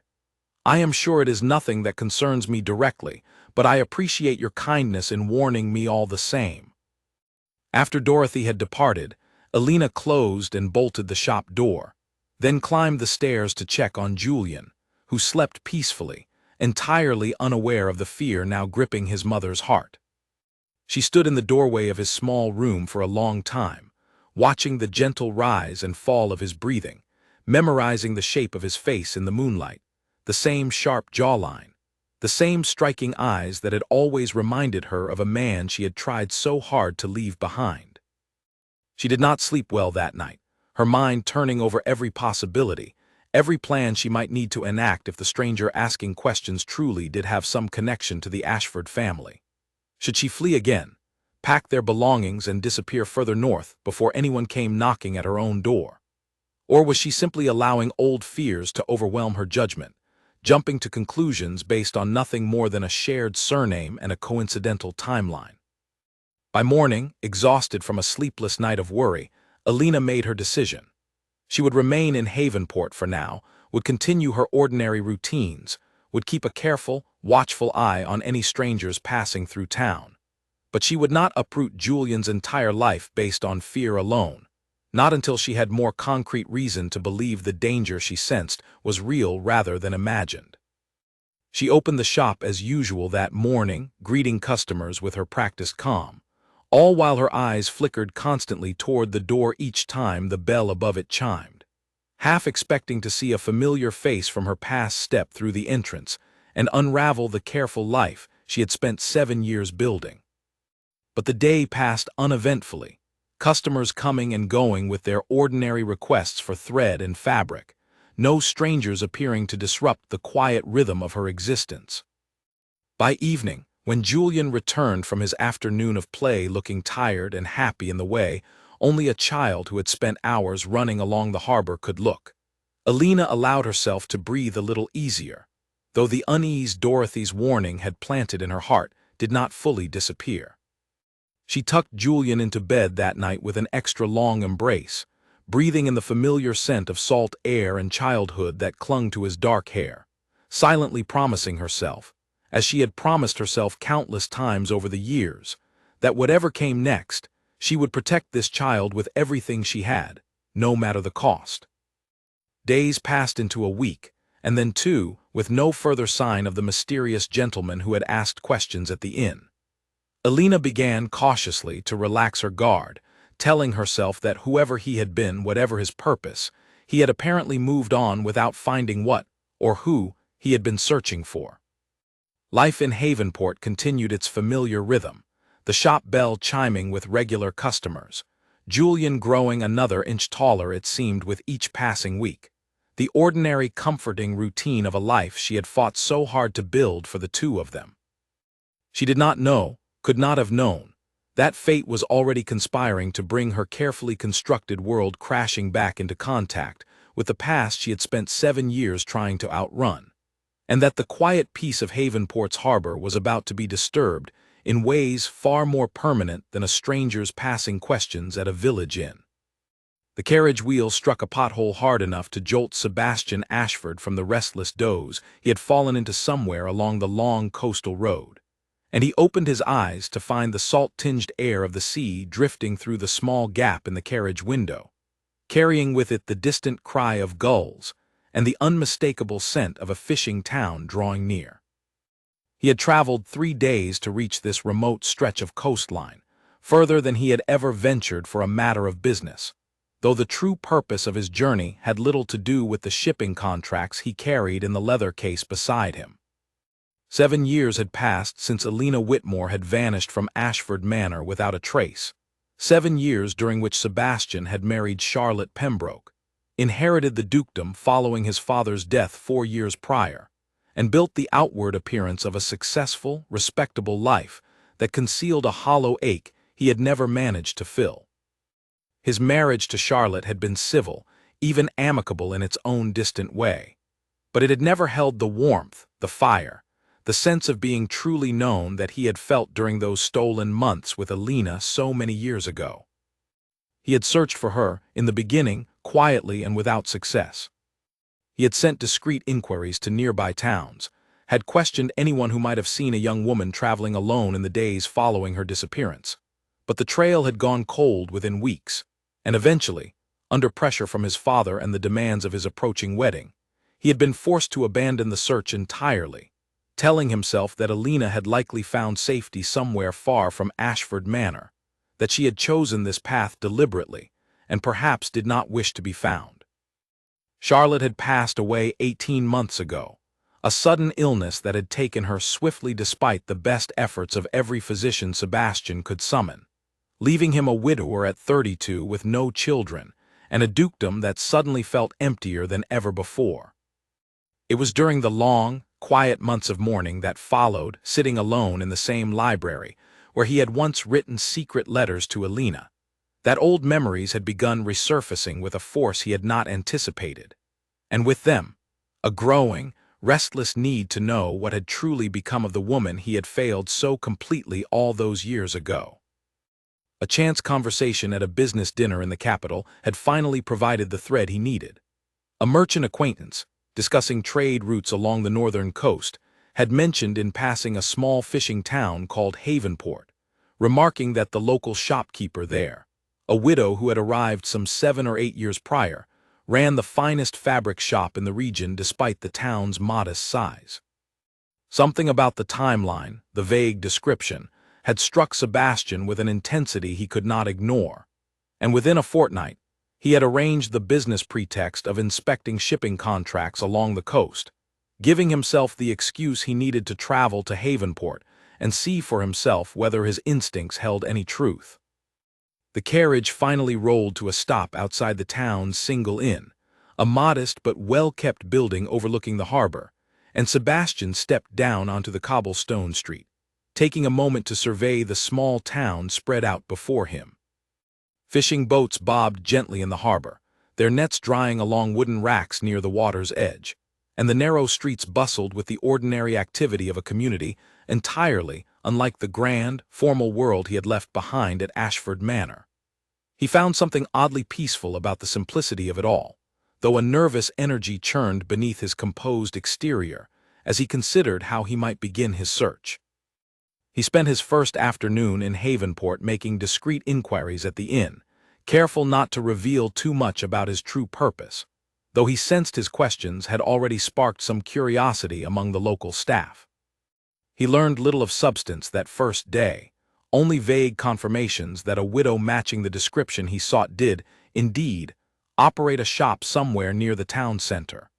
Speaker 1: "I am sure it is nothing that concerns me directly, but I appreciate your kindness in warning me all the same." After Dorothy had departed, Alina closed and bolted the shop door, then climbed the stairs to check on Julian, who slept peacefully, entirely unaware of the fear now gripping his mother's heart. She stood in the doorway of his small room for a long time, watching the gentle rise and fall of his breathing, memorizing the shape of his face in the moonlight, the same sharp jawline, the same striking eyes that had always reminded her of a man she had tried so hard to leave behind. She did not sleep well that night, her mind turning over every possibility, every plan she might need to enact if the stranger asking questions truly did have some connection to the Ashford family. Should she flee again, pack their belongings and disappear further north before anyone came knocking at her own door? Or was she simply allowing old fears to overwhelm her judgment, jumping to conclusions based on nothing more than a shared surname and a coincidental timeline? By morning, exhausted from a sleepless night of worry, Alina made her decision. She would remain in Havenport for now, would continue her ordinary routines, would keep a careful, watchful eye on any strangers passing through town. But she would not uproot Julian's entire life based on fear alone. not until she had more concrete reason to believe the danger she sensed was real rather than imagined. She opened the shop as usual that morning, greeting customers with her practiced calm, all while her eyes flickered constantly toward the door each time the bell above it chimed, half expecting to see a familiar face from her past step through the entrance and unravel the careful life she had spent 7 years building. But the day passed uneventfully, customers coming and going with their ordinary requests for thread and fabric, no strangers appearing to disrupt the quiet rhythm of her existence. By evening, when Julian returned from his afternoon of play looking tired and happy in the way only a child who had spent hours running along the harbor could look, Alina allowed herself to breathe a little easier, though the unease Dorothy's warning had planted in her heart did not fully disappear. She tucked Julian into bed that night with an extra long embrace, breathing in the familiar scent of salt air and childhood that clung to his dark hair, silently promising herself, as she had promised herself countless times over the years, that whatever came next, she would protect this child with everything she had, no matter the cost. Days passed into a week, and then 2, with no further sign of the mysterious gentleman who had asked questions at the inn. Alina began cautiously to relax her guard, telling herself that whoever he had been, whatever his purpose, he had apparently moved on without finding what, or who, he had been searching for. Life in Havenport continued its familiar rhythm, the shop bell chiming with regular customers, Julian growing another inch taller it seemed with each passing week, the ordinary comforting routine of a life she had fought so hard to build for the two of them. She did not know, could not have known, that fate was already conspiring to bring her carefully constructed world crashing back into contact with the past she had spent 7 years trying to outrun, and that the quiet peace of Havenport's harbor was about to be disturbed in ways far more permanent than a stranger's passing questions at a village inn. The carriage wheel struck a pothole hard enough to jolt Sebastian Ashford from the restless doze he had fallen into somewhere along the long coastal road, and he opened his eyes to find the salt-tinged air of the sea drifting through the small gap in the carriage window, carrying with it the distant cry of gulls and the unmistakable scent of a fishing town drawing near. He had traveled 3 days to reach this remote stretch of coastline, further than he had ever ventured for a matter of business, though the true purpose of his journey had little to do with the shipping contracts he carried in the leather case beside him. 7 years had passed since Alina Whitmore had vanished from Ashford Manor without a trace, 7 years during which Sebastian had married Charlotte Pembroke, inherited the dukedom following his father's death 4 years prior, and built the outward appearance of a successful, respectable life that concealed a hollow ache he had never managed to fill. His marriage to Charlotte had been civil, even amicable in its own distant way, but it had never held the warmth, the fire, the sense of being truly known that he had felt during those stolen months with Alina so many years ago. He had searched for her, in the beginning, quietly and without success. He had sent discreet inquiries to nearby towns, had questioned anyone who might have seen a young woman traveling alone in the days following her disappearance, but the trail had gone cold within weeks, and eventually, under pressure from his father and the demands of his approaching wedding, he had been forced to abandon the search entirely, telling himself that Alina had likely found safety somewhere far from Ashford Manor, that she had chosen this path deliberately, and perhaps did not wish to be found. Charlotte had passed away 18 months ago, a sudden illness that had taken her swiftly despite the best efforts of every physician Sebastian could summon, leaving him a widower at 32 with no children, and a dukedom that suddenly felt emptier than ever before. It was during the long, quiet months of mourning that followed, sitting alone in the same library where he had once written secret letters to Alina, that old memories had begun resurfacing with a force he had not anticipated, and with them, a growing, restless need to know what had truly become of the woman he had failed so completely all those years ago. A chance conversation at a business dinner in the capital had finally provided the thread he needed. A merchant acquaintance, discussing trade routes along the northern coast, had mentioned in passing a small fishing town called Havenport, remarking that the local shopkeeper there, a widow who had arrived some 7 or 8 years prior, ran the finest fabric shop in the region despite the town's modest size. Something about the timeline, the vague description, had struck Sebastian with an intensity he could not ignore, and within a fortnight, he had arranged the business pretext of inspecting shipping contracts along the coast, giving himself the excuse he needed to travel to Havenport and see for himself whether his instincts held any truth. The carriage finally rolled to a stop outside the town's single inn, a modest but well-kept building overlooking the harbor, and Sebastian stepped down onto the cobblestone street, taking a moment to survey the small town spread out before him. Fishing boats bobbed gently in the harbor, their nets drying along wooden racks near the water's edge, and the narrow streets bustled with the ordinary activity of a community entirely unlike the grand, formal world he had left behind at Ashford Manor. He found something oddly peaceful about the simplicity of it all, though a nervous energy churned beneath his composed exterior as he considered how he might begin his search. He spent his first afternoon in Havenport making discreet inquiries at the inn, careful not to reveal too much about his true purpose, though he sensed his questions had already sparked some curiosity among the local staff. He learned little of substance that first day, only vague confirmations that a widow matching the description he sought did, indeed, operate a shop somewhere near the town center,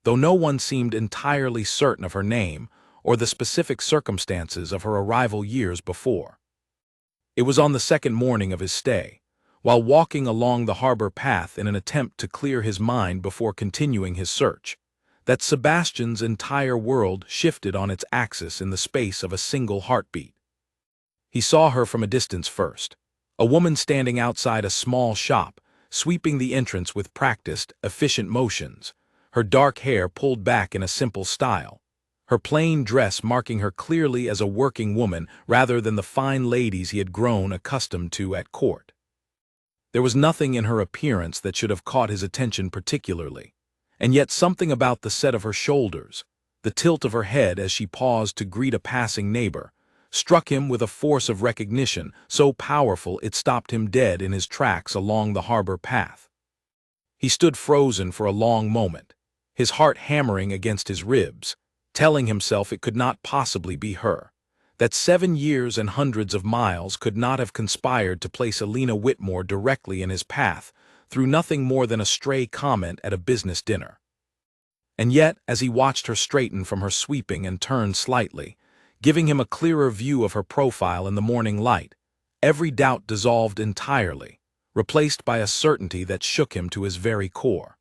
Speaker 1: though no one seemed entirely certain of her name or the specific circumstances of her arrival years before. It was on the second morning of his stay, while walking along the harbor path in an attempt to clear his mind before continuing his search, that Sebastian's entire world shifted on its axis in the space of a single heartbeat. He saw her from a distance first, a woman standing outside a small shop, sweeping the entrance with practiced, efficient motions, her dark hair pulled back in a simple style, her plain dress marking her clearly as a working woman rather than the fine ladies he had grown accustomed to at court. There was nothing in her appearance that should have caught his attention particularly, and yet something about the set of her shoulders, the tilt of her head as she paused to greet a passing neighbor, struck him with a force of recognition so powerful it stopped him dead in his tracks along the harbor path. He stood frozen for a long moment, his heart hammering against his ribs, telling himself it could not possibly be her, that 7 years and hundreds of miles could not have conspired to place Alina Whitmore directly in his path through nothing more than a stray comment at a business dinner. And yet, as he watched her straighten from her sweeping and turn slightly, giving him a clearer view of her profile in the morning light, every doubt dissolved entirely, replaced by a certainty that shook him to his very core.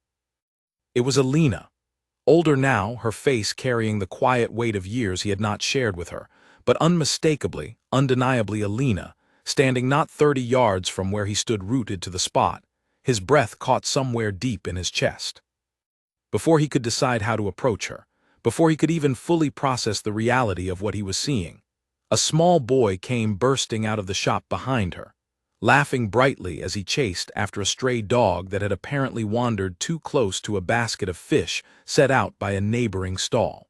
Speaker 1: It was Alina, older now, her face carrying the quiet weight of years he had not shared with her, but unmistakably, undeniably Alina, standing not 30 yards from where he stood rooted to the spot, his breath caught somewhere deep in his chest. Before he could decide how to approach her, before he could even fully process the reality of what he was seeing, a small boy came bursting out of the shop behind her, laughing brightly as he chased after a stray dog that had apparently wandered too close to a basket of fish set out by a neighboring stall.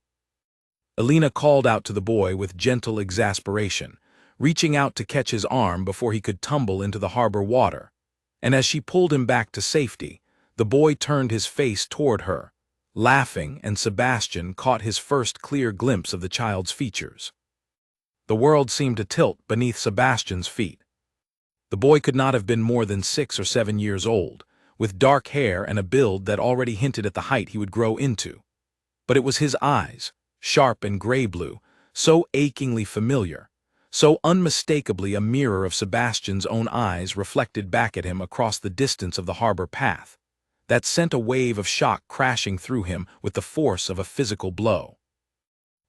Speaker 1: Alina called out to the boy with gentle exasperation, reaching out to catch his arm before he could tumble into the harbor water, and as she pulled him back to safety, the boy turned his face toward her, laughing, and Sebastian caught his first clear glimpse of the child's features. The world seemed to tilt beneath Sebastian's feet. The boy could not have been more than 6 or 7 years old, with dark hair and a build that already hinted at the height he would grow into. But it was his eyes, sharp and gray-blue, so achingly familiar, so unmistakably a mirror of Sebastian's own eyes reflected back at him across the distance of the harbor path, that sent a wave of shock crashing through him with the force of a physical blow.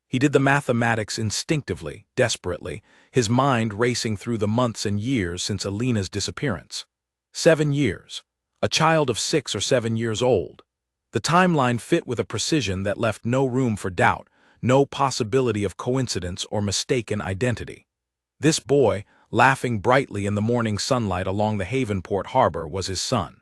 Speaker 1: He did the mathematics instinctively, desperately, his mind racing through the months and years since Alina's disappearance. 7 years. A child of 6 or 7 years old. The timeline fit with a precision that left no room for doubt, no possibility of coincidence or mistaken identity. This boy, laughing brightly in the morning sunlight along the Havenport harbor, was his son.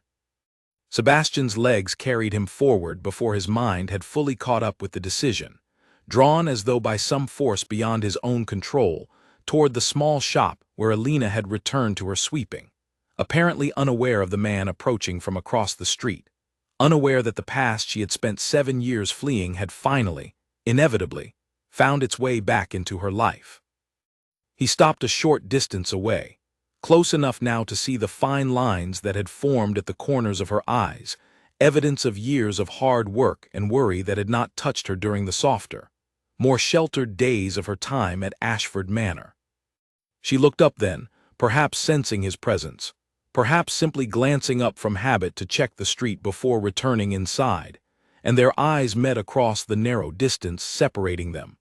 Speaker 1: Sebastian's legs carried him forward before his mind had fully caught up with the decision, drawn as though by some force beyond his own control, toward the small shop where Alina had returned to her sweeping, apparently unaware of the man approaching from across the street, unaware that the past she had spent 7 years fleeing had finally, inevitably, found its way back into her life. He stopped a short distance away, close enough now to see the fine lines that had formed at the corners of her eyes, evidence of years of hard work and worry that had not touched her during the softer, more sheltered days of her time at Ashford Manor. She looked up then, perhaps sensing his presence, perhaps simply glancing up from habit to check the street before returning inside, and their eyes met across the narrow distance separating them.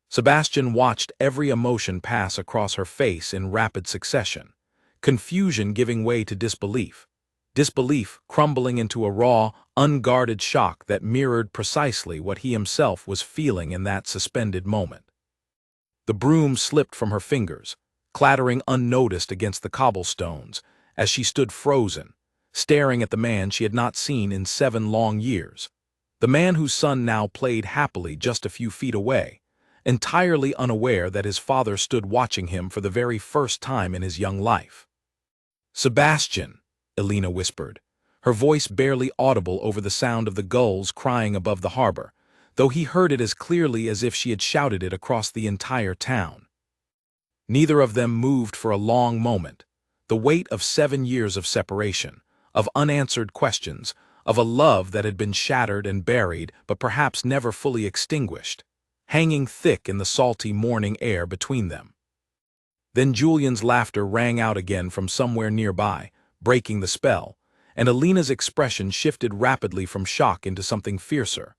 Speaker 1: Sebastian watched every emotion pass across her face in rapid succession, confusion giving way to disbelief, disbelief crumbling into a raw, unguarded shock that mirrored precisely what he himself was feeling in that suspended moment. The broom slipped from her fingers, clattering unnoticed against the cobblestones, as she stood frozen, staring at the man she had not seen in 7 long years, the man whose son now played happily just a few feet away, entirely unaware that his father stood watching him for the very first time in his young life. "Sebastian," Elena whispered, her voice barely audible over the sound of the gulls crying above the harbor, though he heard it as clearly as if she had shouted it across the entire town. Neither of them moved for a long moment, the weight of 7 years of separation, of unanswered questions, of a love that had been shattered and buried but perhaps never fully extinguished, hanging thick in the salty morning air between them. Then Julian's laughter rang out again from somewhere nearby, breaking the spell, and Elena's expression shifted rapidly from shock into something fiercer,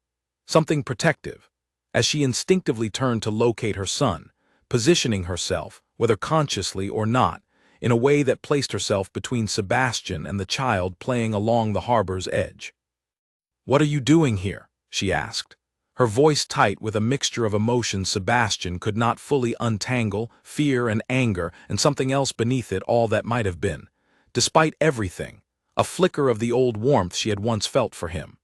Speaker 1: something protective, as she instinctively turned to locate her son, positioning herself, whether consciously or not, in a way that placed herself between Sebastian and the child playing along the harbor's edge. "What are you doing here?" she asked, her voice tight with a mixture of emotions Sebastian could not fully untangle, fear and anger and something else beneath it all that might have been, despite everything, a flicker of the old warmth she had once felt for him.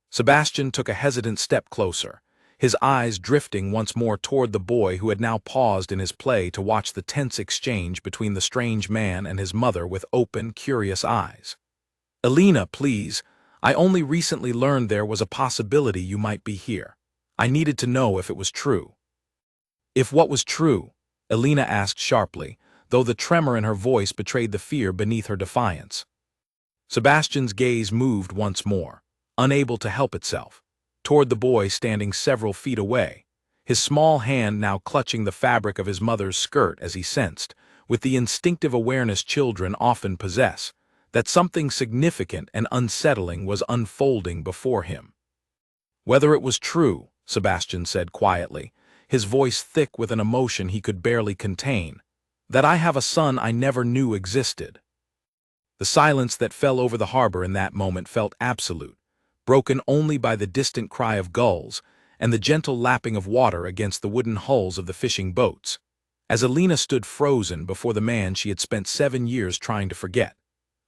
Speaker 1: Sebastian took a hesitant step closer, his eyes drifting once more toward the boy who had now paused in his play to watch the tense exchange between the strange man and his mother with open, curious eyes. "Elena, please. I only recently learned there was a possibility you might be here. I needed to know if it was true." "If what was true?" Elena asked sharply, though the tremor in her voice betrayed the fear beneath her defiance. Sebastian's gaze moved once more, unable to help itself, toward the boy standing several feet away, his small hand now clutching the fabric of his mother's skirt as he sensed, with the instinctive awareness children often possess, that something significant and unsettling was unfolding before him. "Whether it was true," Sebastian said quietly, his voice thick with an emotion he could barely contain, "that I have a son I never knew existed." The silence that fell over the harbor in that moment felt absolute, broken only by the distant cry of gulls and the gentle lapping of water against the wooden hulls of the fishing boats, as Elena stood frozen before the man she had spent 7 years trying to forget,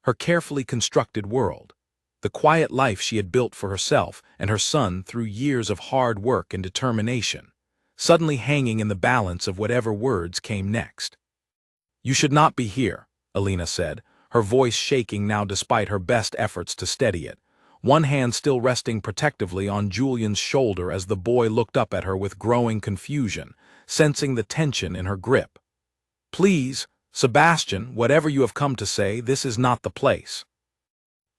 Speaker 1: her carefully constructed world, the quiet life she had built for herself and her son through years of hard work and determination, suddenly hanging in the balance of whatever words came next. "You should not be here," Elena said, her voice shaking now despite her best efforts to steady it, one hand still resting protectively on Julian's shoulder as the boy looked up at her with growing confusion, sensing the tension in her grip. "Please, Sebastian, whatever you have come to say, this is not the place."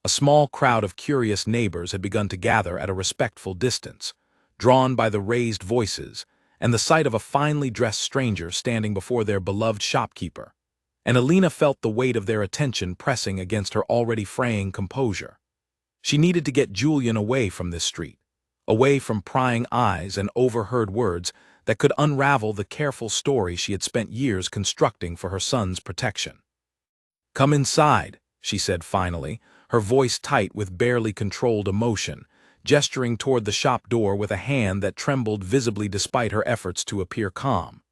Speaker 1: A small crowd of curious neighbors had begun to gather at a respectful distance, drawn by the raised voices and the sight of a finely dressed stranger standing before their beloved shopkeeper, and Elena felt the weight of their attention pressing against her already fraying composure. She needed to get Julian away from this street, away from prying eyes and overheard words that could unravel the careful story she had spent years constructing for her son's protection. "Come inside," she said finally, her voice tight with barely controlled emotion, gesturing toward the shop door with a hand that trembled visibly despite her efforts to appear calm.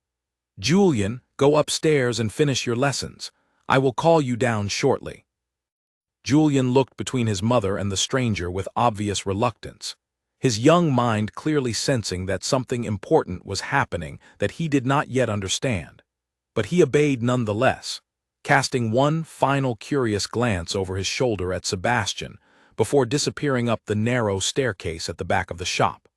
Speaker 1: "Julian, go upstairs and finish your lessons. I will call you down shortly." Julian looked between his mother and the stranger with obvious reluctance, his young mind clearly sensing that something important was happening that he did not yet understand. But he obeyed nonetheless, casting one final curious glance over his shoulder at Sebastian before disappearing up the narrow staircase at the back of the shop.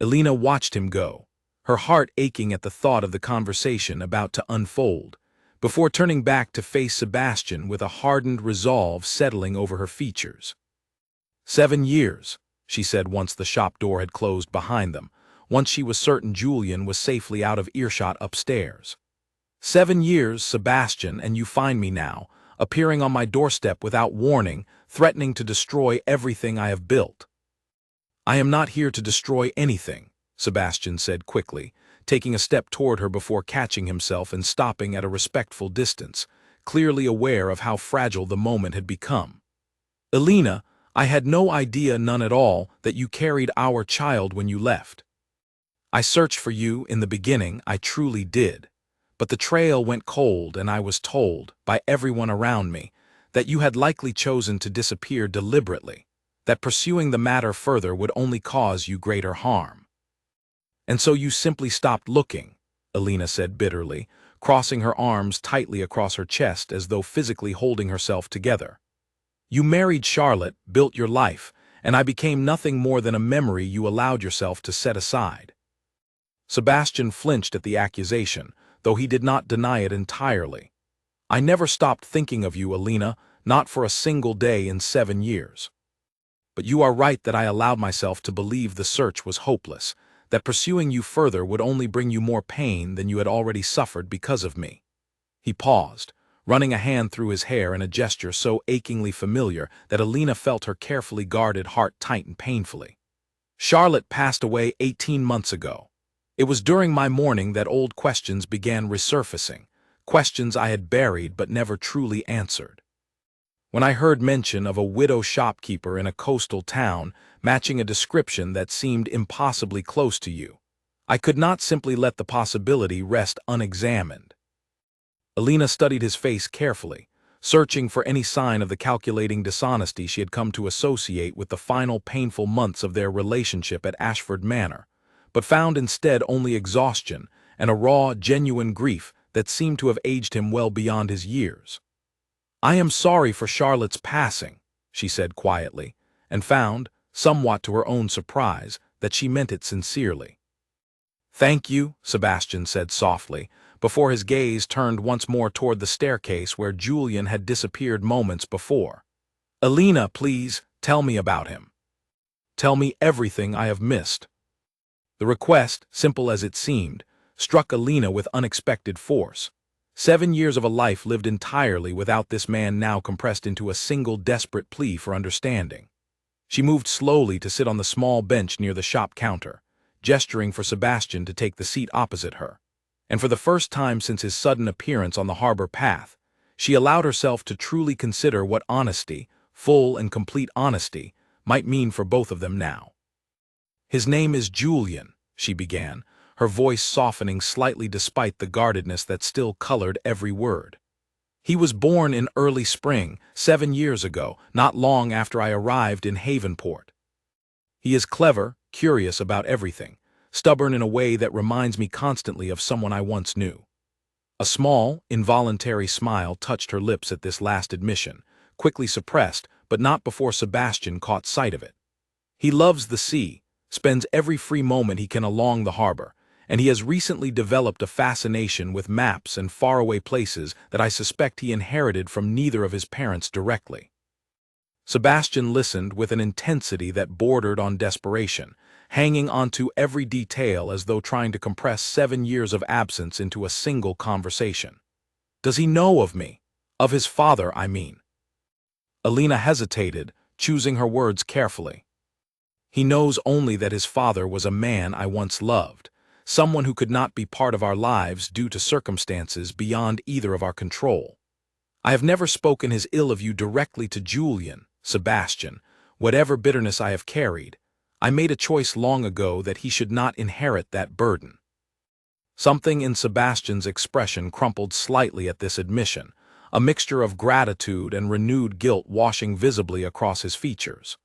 Speaker 1: Elena watched him go, her heart aching at the thought of the conversation about to unfold, before turning back to face Sebastian with a hardened resolve settling over her features. 7 years, she said once the shop door had closed behind them, once she was certain Julian was safely out of earshot upstairs. 7 years, Sebastian, and you find me now, appearing on my doorstep without warning, threatening to destroy everything I have built. I am not here to destroy anything, Sebastian said quickly, taking a step toward her before catching himself and stopping at a respectful distance, clearly aware of how fragile the moment had become. Elena, I had no idea, none at all, that you carried our child when you left. I searched for you in the beginning, I truly did. But the trail went cold and I was told, by everyone around me, that you had likely chosen to disappear deliberately, that pursuing the matter further would only cause you greater harm. And so you simply stopped looking, Elena said bitterly, crossing her arms tightly across her chest as though physically holding herself together. You married Charlotte, built your life, and I became nothing more than a memory you allowed yourself to set aside. Sebastian flinched at the accusation, though he did not deny it entirely. I never stopped thinking of you, Elena, not for a single day in 7 years. But you are right that I allowed myself to believe the search was hopeless, that pursuing you further would only bring you more pain than you had already suffered because of me. He paused, running a hand through his hair in a gesture so achingly familiar that Elena felt her carefully guarded heart tighten painfully. Charlotte passed away 18 months ago. It was during my mourning that old questions began resurfacing, questions I had buried but never truly answered. When I heard mention of a widow shopkeeper in a coastal town matching a description that seemed impossibly close to you, I could not simply let the possibility rest unexamined. Elena studied his face carefully, searching for any sign of the calculating dishonesty she had come to associate with the final painful months of their relationship at Ashford Manor, but found instead only exhaustion and a raw, genuine grief that seemed to have aged him well beyond his years. I am sorry for Charlotte's passing, she said quietly, and found, somewhat to her own surprise, that she meant it sincerely. Thank you, Sebastian said softly, before his gaze turned once more toward the staircase where Julian had disappeared moments before. Elena, please, tell me about him. Tell me everything I have missed. The request, simple as it seemed, struck Elena with unexpected force. 7 years of a life lived entirely without this man now compressed into a single desperate plea for understanding. She moved slowly to sit on the small bench near the shop counter, gesturing for Sebastian to take the seat opposite her. And for the first time since his sudden appearance on the harbor path, she allowed herself to truly consider what honesty, full and complete honesty, might mean for both of them now. His name is Julian, she began, her voice softening slightly despite the guardedness that still colored every word. He was born in early spring, 7 years ago, not long after I arrived in Havenport. He is clever, curious about everything, stubborn in a way that reminds me constantly of someone I once knew. A small, involuntary smile touched her lips at this last admission, quickly suppressed, but not before Sebastian caught sight of it. He loves the sea, spends every free moment he can along the harbor, and he has recently developed a fascination with maps and faraway places that I suspect he inherited from neither of his parents directly. Sebastian listened with an intensity that bordered on desperation, hanging onto every detail as though trying to compress 7 years of absence into a single conversation. Does he know of me? Of his father, I mean. Elena hesitated, choosing her words carefully. He knows only that his father was a man I once loved, someone who could not be part of our lives due to circumstances beyond either of our control. I have never spoken his ill of you directly to Julian, Sebastian, whatever bitterness I have carried. I made a choice long ago that he should not inherit that burden. Something in Sebastian's expression crumpled slightly at this admission, a mixture of gratitude and renewed guilt washing visibly across his features.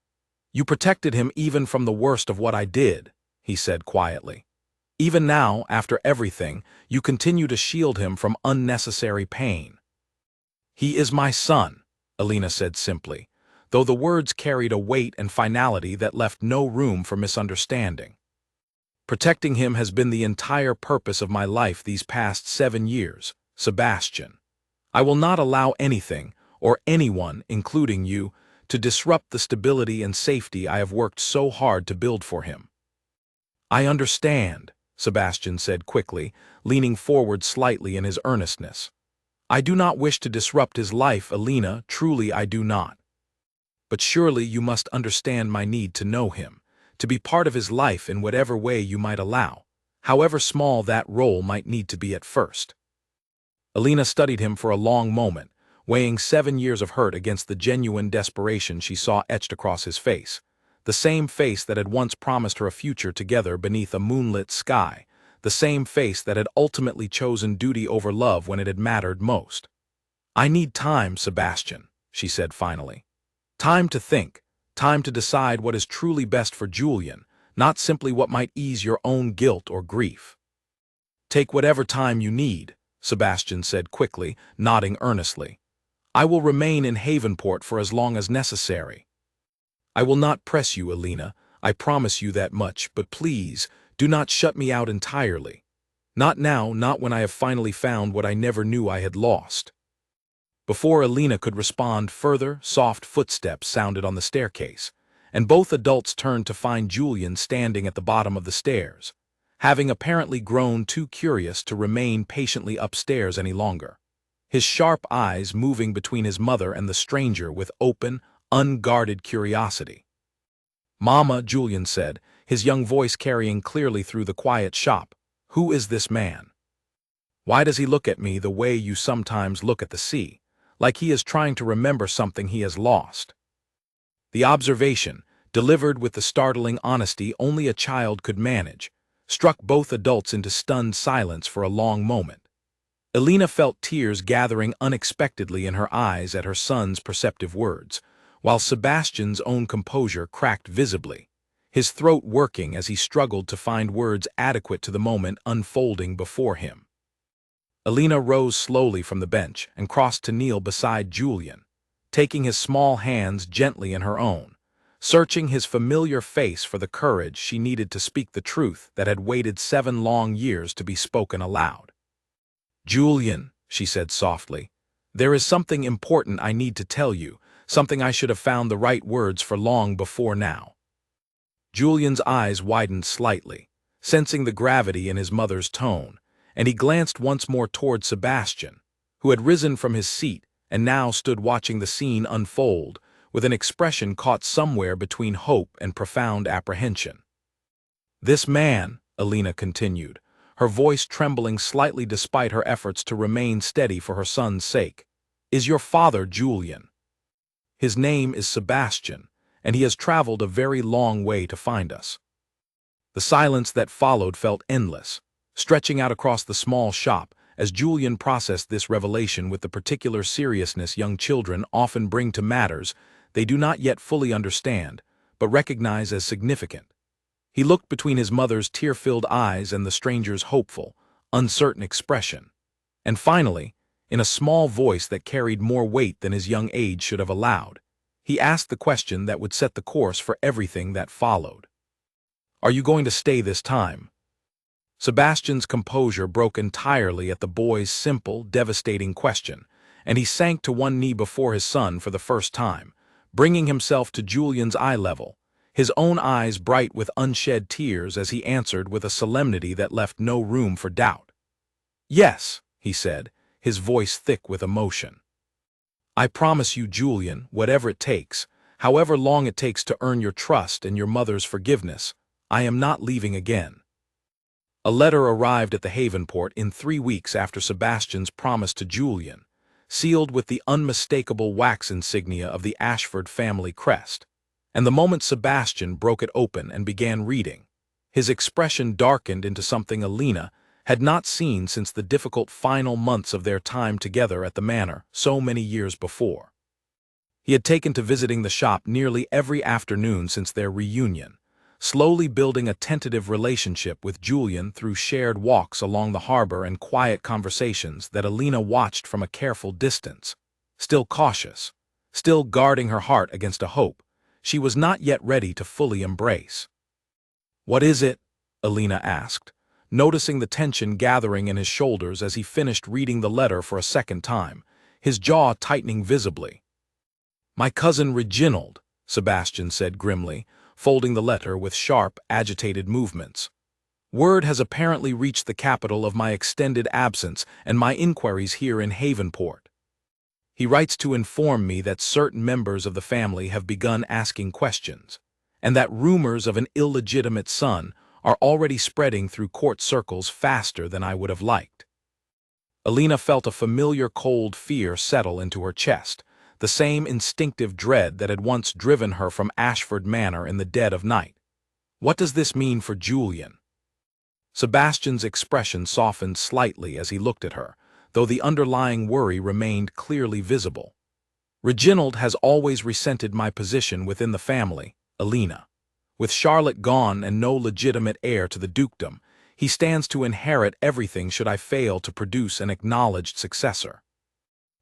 Speaker 1: You protected him even from the worst of what I did, he said quietly. Even now, after everything, you continue to shield him from unnecessary pain. "He is my son," Alina said simply, though the words carried a weight and finality that left no room for misunderstanding. "Protecting him has been the entire purpose of my life these past 7 years, Sebastian. I will not allow anything, or anyone, including you, to disrupt the stability and safety I have worked so hard to build for him." "I understand," Sebastian said quickly, leaning forward slightly in his earnestness. "I do not wish to disrupt his life, Alina, truly I do not. But surely you must understand my need to know him, to be part of his life in whatever way you might allow, however small that role might need to be at first." Alina studied him for a long moment, weighing 7 years of hurt against the genuine desperation she saw etched across his face, the same face that had once promised her a future together beneath a moonlit sky, the same face that had ultimately chosen duty over love when it had mattered most. "I need time, Sebastian," she said finally. "Time to think, time to decide what is truly best for Julian, not simply what might ease your own guilt or grief." "Take whatever time you need," Sebastian said quickly, nodding earnestly. "I will remain in Havenport for as long as necessary. I will not press you, Alina, I promise you that much, but please, do not shut me out entirely. Not now, not when I have finally found what I never knew I had lost." Before Alina could respond further, soft footsteps sounded on the staircase, and both adults turned to find Julian standing at the bottom of the stairs, having apparently grown too curious to remain patiently upstairs any longer, his sharp eyes moving between his mother and the stranger with open, unguarded curiosity. "Mama," Julian said, his young voice carrying clearly through the quiet shop, "who is this man? Why does he look at me the way you sometimes look at the sea, like he is trying to remember something he has lost?" The observation, delivered with the startling honesty only a child could manage, struck both adults into stunned silence for a long moment. Alina felt tears gathering unexpectedly in her eyes at her son's perceptive words, while Sebastian's own composure cracked visibly, his throat working as he struggled to find words adequate to the moment unfolding before him. Alina rose slowly from the bench and crossed to kneel beside Julian, taking his small hands gently in her own, searching his familiar face for the courage she needed to speak the truth that had waited 7 long years to be spoken aloud. "Julian," she said softly, "there is something important I need to tell you, something I should have found the right words for long before now." Julian's eyes widened slightly, sensing the gravity in his mother's tone, and he glanced once more toward Sebastian, who had risen from his seat and now stood watching the scene unfold, with an expression caught somewhere between hope and profound apprehension. "This man," Alina continued, her voice trembling slightly despite her efforts to remain steady for her son's sake, "is your father, Julian. His name is Sebastian, and he has traveled a very long way to find us." The silence that followed felt endless, stretching out across the small shop as Julian processed this revelation with the particular seriousness young children often bring to matters they do not yet fully understand, but recognize as significant. He looked between his mother's tear-filled eyes and the stranger's hopeful, uncertain expression, and finally, in a small voice that carried more weight than his young age should have allowed, he asked the question that would set the course for everything that followed. "Are you going to stay this time?" Sebastian's composure broke entirely at the boy's simple, devastating question, and he sank to one knee before his son for the first time, bringing himself to Julian's eye level, his own eyes bright with unshed tears as he answered with a solemnity that left no room for doubt. "Yes," he said, his voice thick with emotion. "I promise you, Julian, whatever it takes, however long it takes to earn your trust and your mother's forgiveness, I am not leaving again." A letter arrived at the Havenport in 3 weeks after Sebastian's promise to Julian, sealed with the unmistakable wax insignia of the Ashford family crest, and the moment Sebastian broke it open and began reading, his expression darkened into something Alina had not seen since the difficult final months of their time together at the manor so many years before. He had taken to visiting the shop nearly every afternoon since their reunion, slowly building a tentative relationship with Julian through shared walks along the harbor and quiet conversations that Alina watched from a careful distance, still cautious, still guarding her heart against a hope she was not yet ready to fully embrace. "What is it?" Alina asked, noticing the tension gathering in his shoulders as he finished reading the letter for a second time, his jaw tightening visibly. "My cousin Reginald," Sebastian said grimly, folding the letter with sharp, agitated movements. "Word has apparently reached the capital of my extended absence and my inquiries here in Havenport. He writes to inform me that certain members of the family have begun asking questions, and that rumors of an illegitimate son are already spreading through court circles faster than I would have liked." Alina felt a familiar cold fear settle into her chest, the same instinctive dread that had once driven her from Ashford Manor in the dead of night. What does this mean for Julian? Sebastian's expression softened slightly as he looked at her, though the underlying worry remained clearly visible. "Reginald has always resented my position within the family, Alina. With Charlotte gone and no legitimate heir to the dukedom, he stands to inherit everything should I fail to produce an acknowledged successor.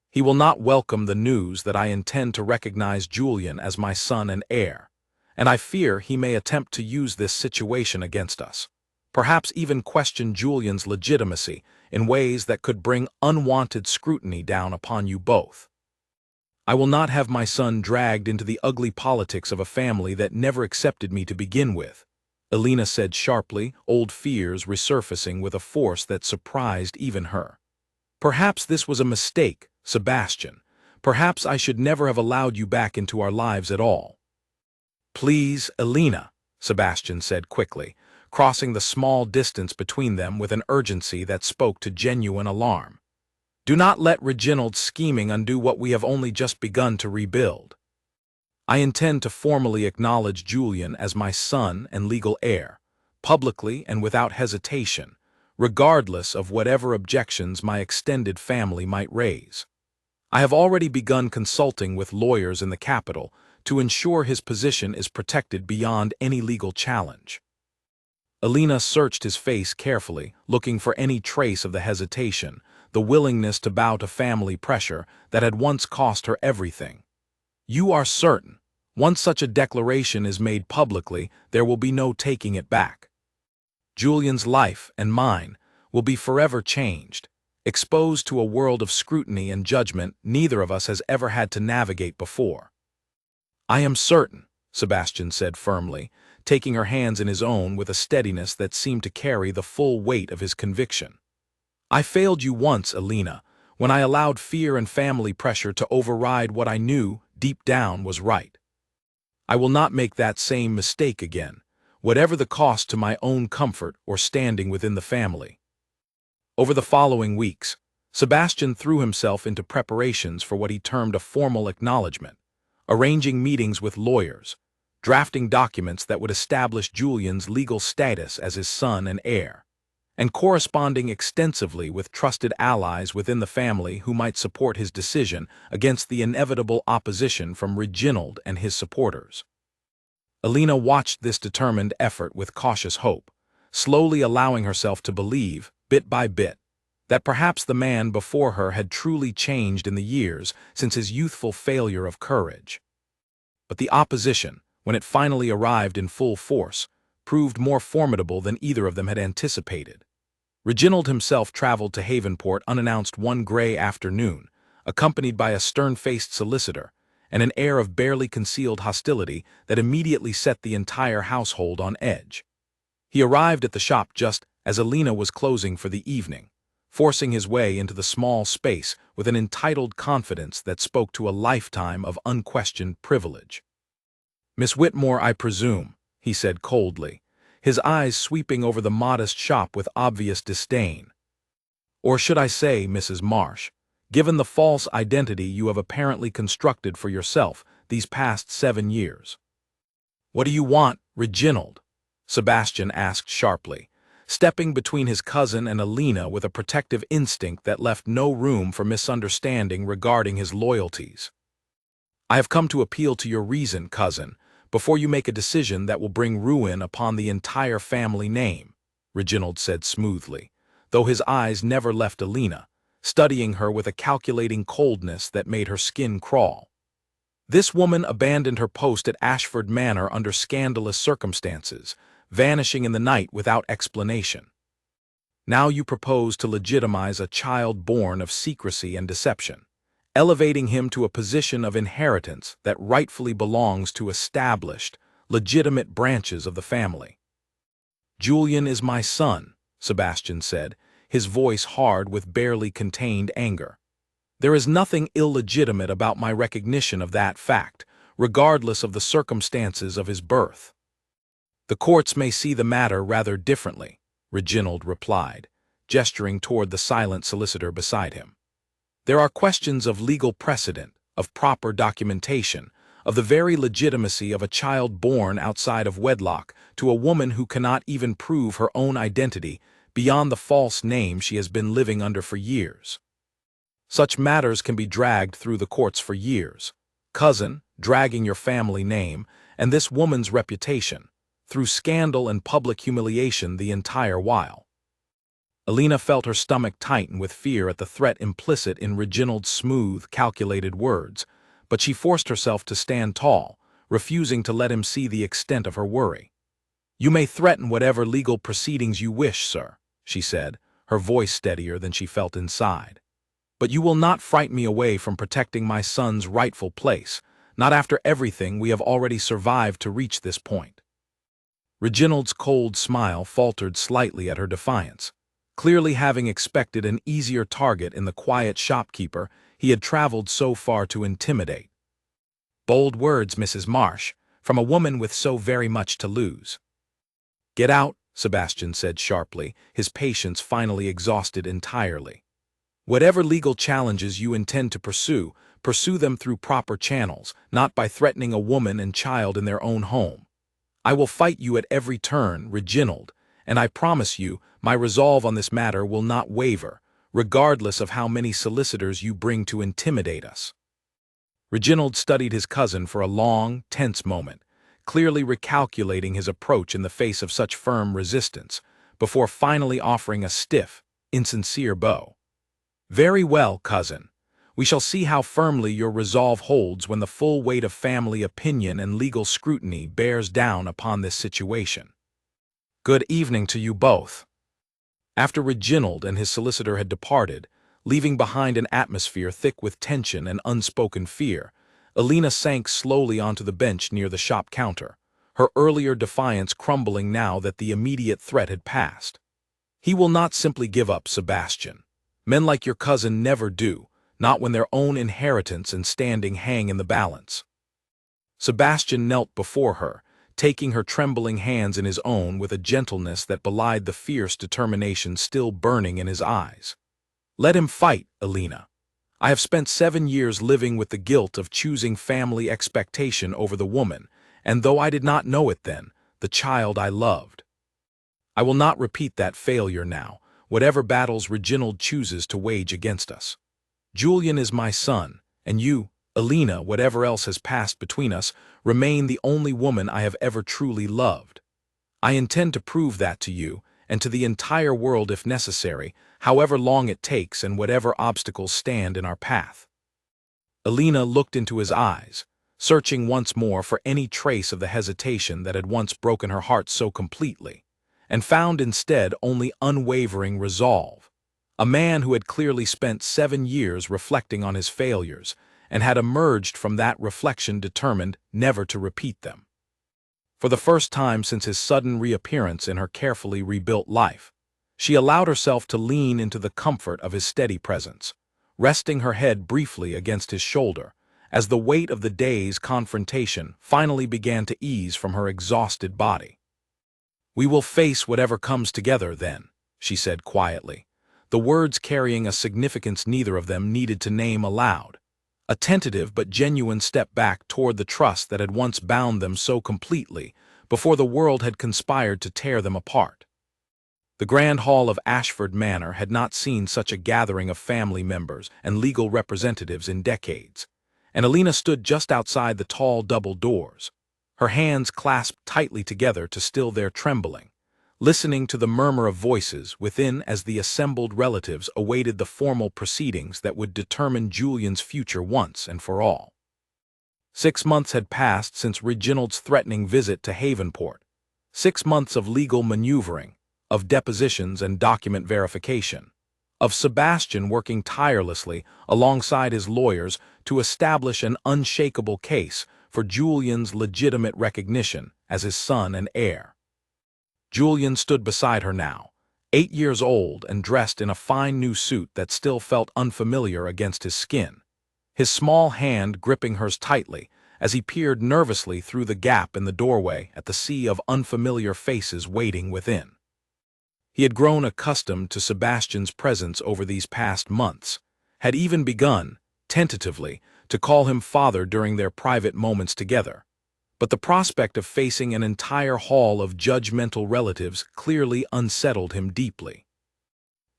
Speaker 1: He will not welcome the news that I intend to recognize Julian as my son and heir, and I fear he may attempt to use this situation against us, perhaps even question Julian's legitimacy in ways that could bring unwanted scrutiny down upon you both. I will not have my son dragged into the ugly politics of a family that never accepted me to begin with," Alina said sharply, old fears resurfacing with a force that surprised even her. "Perhaps this was a mistake, Sebastian. Perhaps I should never have allowed you back into our lives at all." "Please, Alina," Sebastian said quickly, crossing the small distance between them with an urgency that spoke to genuine alarm. "Do not let Reginald's scheming undo what we have only just begun to rebuild. I intend to formally acknowledge Julian as my son and legal heir, publicly and without hesitation, regardless of whatever objections my extended family might raise. I have already begun consulting with lawyers in the capital to ensure his position is protected beyond any legal challenge." Alina searched his face carefully, looking for any trace of the hesitation, the willingness to bow to family pressure that had once cost her everything. "You are certain, once such a declaration is made publicly, there will be no taking it back. Julian's life and mine will be forever changed, exposed to a world of scrutiny and judgment neither of us has ever had to navigate before." "I am certain," Sebastian said firmly, taking her hands in his own with a steadiness that seemed to carry the full weight of his conviction. "I failed you once, Alina, when I allowed fear and family pressure to override what I knew, deep down, was right. I will not make that same mistake again, whatever the cost to my own comfort or standing within the family." Over the following weeks, Sebastian threw himself into preparations for what he termed a formal acknowledgement, arranging meetings with lawyers, drafting documents that would establish Julian's legal status as his son and heir, and corresponding extensively with trusted allies within the family who might support his decision against the inevitable opposition from Reginald and his supporters. Alina watched this determined effort with cautious hope, slowly allowing herself to believe, bit by bit, that perhaps the man before her had truly changed in the years since his youthful failure of courage. But the opposition, when it finally arrived in full force, proved more formidable than either of them had anticipated. Reginald himself traveled to Havenport unannounced one gray afternoon, accompanied by a stern-faced solicitor and an air of barely concealed hostility that immediately set the entire household on edge. He arrived at the shop just as Alina was closing for the evening, forcing his way into the small space with an entitled confidence that spoke to a lifetime of unquestioned privilege. "Miss Whitmore, I presume," he said coldly, his eyes sweeping over the modest shop with obvious disdain. "Or should I say, Mrs. Marsh, given the false identity you have apparently constructed for yourself these past 7 years. "What do you want, Reginald?" Sebastian asked sharply, stepping between his cousin and Alina with a protective instinct that left no room for misunderstanding regarding his loyalties. "I have come to appeal to your reason, cousin, before you make a decision that will bring ruin upon the entire family name," Reginald said smoothly, though his eyes never left Alina, studying her with a calculating coldness that made her skin crawl. This woman abandoned her post at Ashford Manor under scandalous circumstances, vanishing in the night without explanation. Now you propose to legitimize a child born of secrecy and deception, elevating him to a position of inheritance that rightfully belongs to established, legitimate branches of the family. "Julian is my son," Sebastian said, his voice hard with barely contained anger. "There is nothing illegitimate about my recognition of that fact, regardless of the circumstances of his birth." "The courts may see the matter rather differently," Reginald replied, gesturing toward the silent solicitor beside him. "There are questions of legal precedent, of proper documentation, of the very legitimacy of a child born outside of wedlock to a woman who cannot even prove her own identity beyond the false name she has been living under for years. Such matters can be dragged through the courts for years. Cousin, dragging your family name, and this woman's reputation, through scandal and public humiliation the entire while." Alina felt her stomach tighten with fear at the threat implicit in Reginald's smooth, calculated words, but she forced herself to stand tall, refusing to let him see the extent of her worry. "You may threaten whatever legal proceedings you wish, sir," she said, her voice steadier than she felt inside. "But you will not frighten me away from protecting my son's rightful place, not after everything we have already survived to reach this point." Reginald's cold smile faltered slightly at her defiance. Clearly having expected an easier target in the quiet shopkeeper he had traveled so far to intimidate. "Bold words, Mrs. Marsh, from a woman with so very much to lose." "Get out," Sebastian said sharply, his patience finally exhausted entirely. "Whatever legal challenges you intend to pursue them through proper channels, not by threatening a woman and child in their own home. I will fight you at every turn, Reginald, and I promise you my resolve on this matter will not waver, regardless of how many solicitors you bring to intimidate us." Reginald studied his cousin for a long, tense moment, clearly recalculating his approach in the face of such firm resistance, before finally offering a stiff, insincere bow. "Very well, cousin. We shall see how firmly your resolve holds when the full weight of family opinion and legal scrutiny bears down upon this situation. Good evening to you both." After Reginald and his solicitor had departed, leaving behind an atmosphere thick with tension and unspoken fear, Alina sank slowly onto the bench near the shop counter, her earlier defiance crumbling now that the immediate threat had passed. "He will not simply give up, Sebastian. Men like your cousin never do, not when their own inheritance and standing hang in the balance." Sebastian knelt before her, taking her trembling hands in his own with a gentleness that belied the fierce determination still burning in his eyes. "Let him fight, Alina. I have spent 7 years living with the guilt of choosing family expectation over the woman, and though I did not know it then, the child I loved. I will not repeat that failure now, whatever battles Reginald chooses to wage against us. Julian is my son, and you, Alina, whatever else has passed between us, remain the only woman I have ever truly loved. I intend to prove that to you, and to the entire world if necessary, however long it takes and whatever obstacles stand in our path." Alina looked into his eyes, searching once more for any trace of the hesitation that had once broken her heart so completely, and found instead only unwavering resolve. A man who had clearly spent 7 years reflecting on his failures, and had emerged from that reflection determined never to repeat them. For the first time since his sudden reappearance in her carefully rebuilt life, she allowed herself to lean into the comfort of his steady presence, resting her head briefly against his shoulder, as the weight of the day's confrontation finally began to ease from her exhausted body. "We will face whatever comes together, then," she said quietly, the words carrying a significance neither of them needed to name aloud. A tentative but genuine step back toward the trust that had once bound them so completely before the world had conspired to tear them apart. The grand hall of Ashford Manor had not seen such a gathering of family members and legal representatives in decades, and Alina stood just outside the tall double doors, her hands clasped tightly together to still their trembling, listening to the murmur of voices within as the assembled relatives awaited the formal proceedings that would determine Julian's future once and for all. 6 months had passed since Reginald's threatening visit to Havenport. 6 months of legal maneuvering, of depositions and document verification, of Sebastian working tirelessly alongside his lawyers to establish an unshakable case for Julian's legitimate recognition as his son and heir. Julian stood beside her now, 8 years old and dressed in a fine new suit that still felt unfamiliar against his skin, his small hand gripping hers tightly as he peered nervously through the gap in the doorway at the sea of unfamiliar faces waiting within. He had grown accustomed to Sebastian's presence over these past months, had even begun, tentatively, to call him father during their private moments together. But the prospect of facing an entire hall of judgmental relatives clearly unsettled him deeply.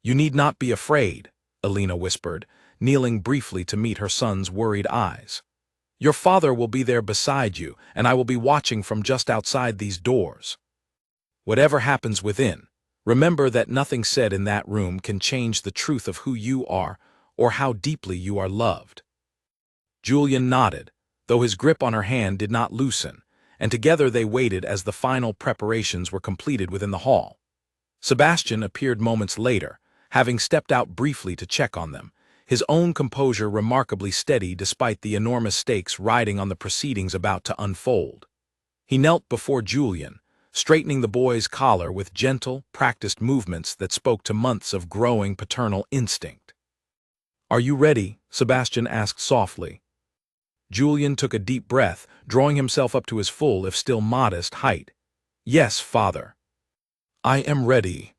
Speaker 1: "You need not be afraid," Alina whispered, kneeling briefly to meet her son's worried eyes. "Your father will be there beside you, and I will be watching from just outside these doors. Whatever happens within, remember that nothing said in that room can change the truth of who you are or how deeply you are loved." Julian nodded, though his grip on her hand did not loosen, and together they waited as the final preparations were completed within the hall. Sebastian appeared moments later, having stepped out briefly to check on them, his own composure remarkably steady despite the enormous stakes riding on the proceedings about to unfold. He knelt before Julian, straightening the boy's collar with gentle, practiced movements that spoke to months of growing paternal instinct. "Are you ready?" Sebastian asked softly. Julian took a deep breath, drawing himself up to his full, if still modest, height. "Yes, father. I am ready."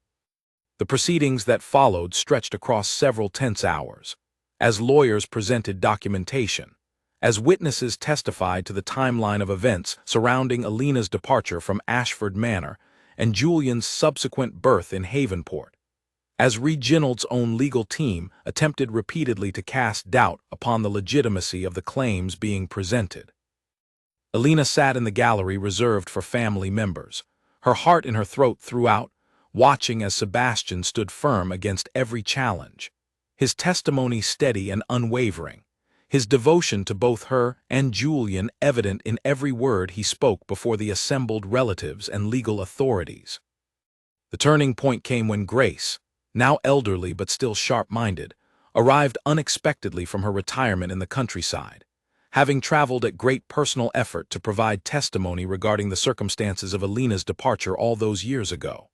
Speaker 1: The proceedings that followed stretched across several tense hours, as lawyers presented documentation, as witnesses testified to the timeline of events surrounding Alina's departure from Ashford Manor and Julian's subsequent birth in Havenport, as Reginald's own legal team attempted repeatedly to cast doubt upon the legitimacy of the claims being presented. Alina sat in the gallery reserved for family members, her heart in her throat throughout, watching as Sebastian stood firm against every challenge, his testimony steady and unwavering, his devotion to both her and Julian evident in every word he spoke before the assembled relatives and legal authorities. The turning point came when Grace, now elderly but still sharp-minded, arrived unexpectedly from her retirement in the countryside, having traveled at great personal effort to provide testimony regarding the circumstances of Alina's departure all those years ago.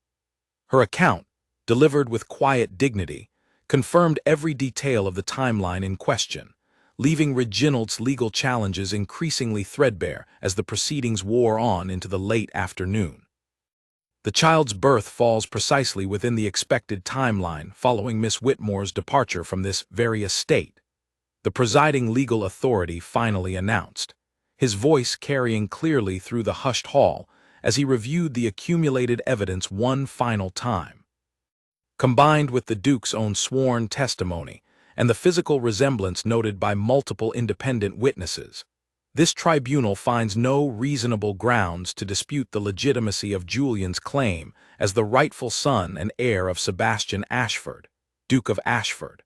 Speaker 1: Her account, delivered with quiet dignity, confirmed every detail of the timeline in question, leaving Reginald's legal challenges increasingly threadbare as the proceedings wore on into the late afternoon. The child's birth falls precisely within the expected timeline following Miss Whitmore's departure from this very estate, the presiding legal authority finally announced, his voice carrying clearly through the hushed hall as he reviewed the accumulated evidence one final time. Combined with the Duke's own sworn testimony and the physical resemblance noted by multiple independent witnesses, this tribunal finds no reasonable grounds to dispute the legitimacy of Julian's claim as the rightful son and heir of Sebastian Ashford, Duke of Ashford.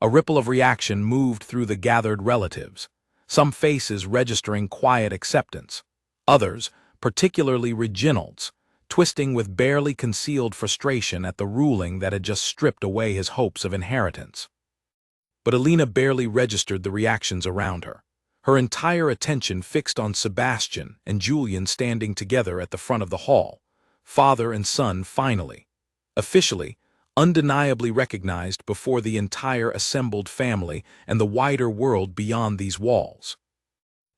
Speaker 1: A ripple of reaction moved through the gathered relatives, some faces registering quiet acceptance, others, particularly Reginald's, twisting with barely concealed frustration at the ruling that had just stripped away his hopes of inheritance. But Alina barely registered the reactions around her, her entire attention fixed on Sebastian and Julian standing together at the front of the hall, father and son finally, officially, undeniably recognized before the entire assembled family and the wider world beyond these walls.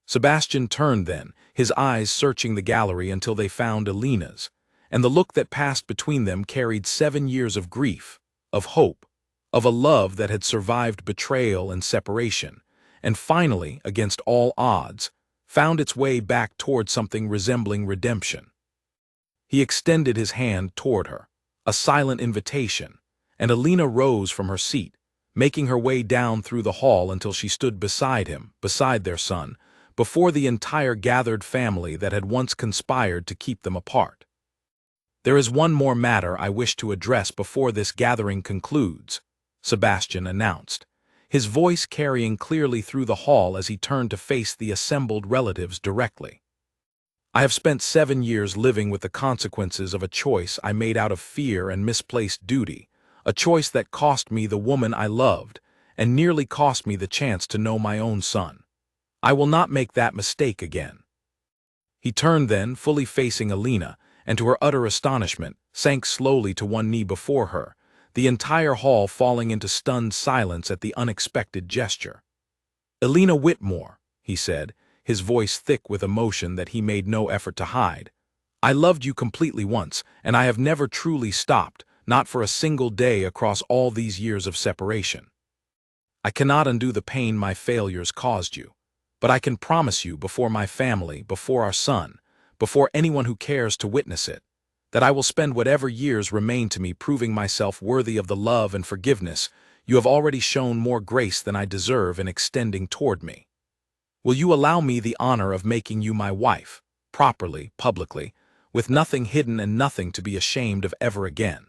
Speaker 1: Sebastian turned then, his eyes searching the gallery until they found Alina's, and the look that passed between them carried 7 years of grief, of hope, of a love that had survived betrayal and separation, and finally, against all odds, found its way back toward something resembling redemption. He extended his hand toward her, a silent invitation, and Alina rose from her seat, making her way down through the hall until she stood beside him, beside their son, before the entire gathered family that had once conspired to keep them apart. "There is one more matter I wish to address before this gathering concludes," Sebastian announced, his voice carrying clearly through the hall as he turned to face the assembled relatives directly. "I have spent 7 years living with the consequences of a choice I made out of fear and misplaced duty, a choice that cost me the woman I loved, and nearly cost me the chance to know my own son. I will not make that mistake again." He turned then, fully facing Alina, and to her utter astonishment, sank slowly to one knee before her, the entire hall falling into stunned silence at the unexpected gesture. "Alina Whitmore," he said, his voice thick with emotion that he made no effort to hide, "I loved you completely once, and I have never truly stopped, not for a single day across all these years of separation. I cannot undo the pain my failures caused you, but I can promise you before my family, before our son, before anyone who cares to witness it, that I will spend whatever years remain to me proving myself worthy of the love and forgiveness you have already shown more grace than I deserve in extending toward me. Will you allow me the honor of making you my wife, properly, publicly, with nothing hidden and nothing to be ashamed of ever again?"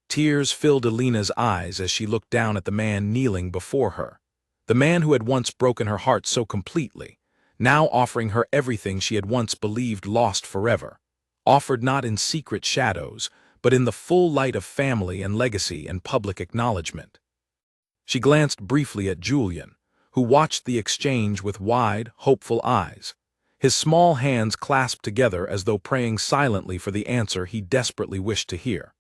Speaker 1: Tears filled Alina's eyes as she looked down at the man kneeling before her, the man who had once broken her heart so completely, now offering her everything she had once believed lost forever, offered not in secret shadows, but in the full light of family and legacy and public acknowledgement. She glanced briefly at Julian, who watched the exchange with wide, hopeful eyes, his small hands clasped together as though praying silently for the answer he desperately wished to hear.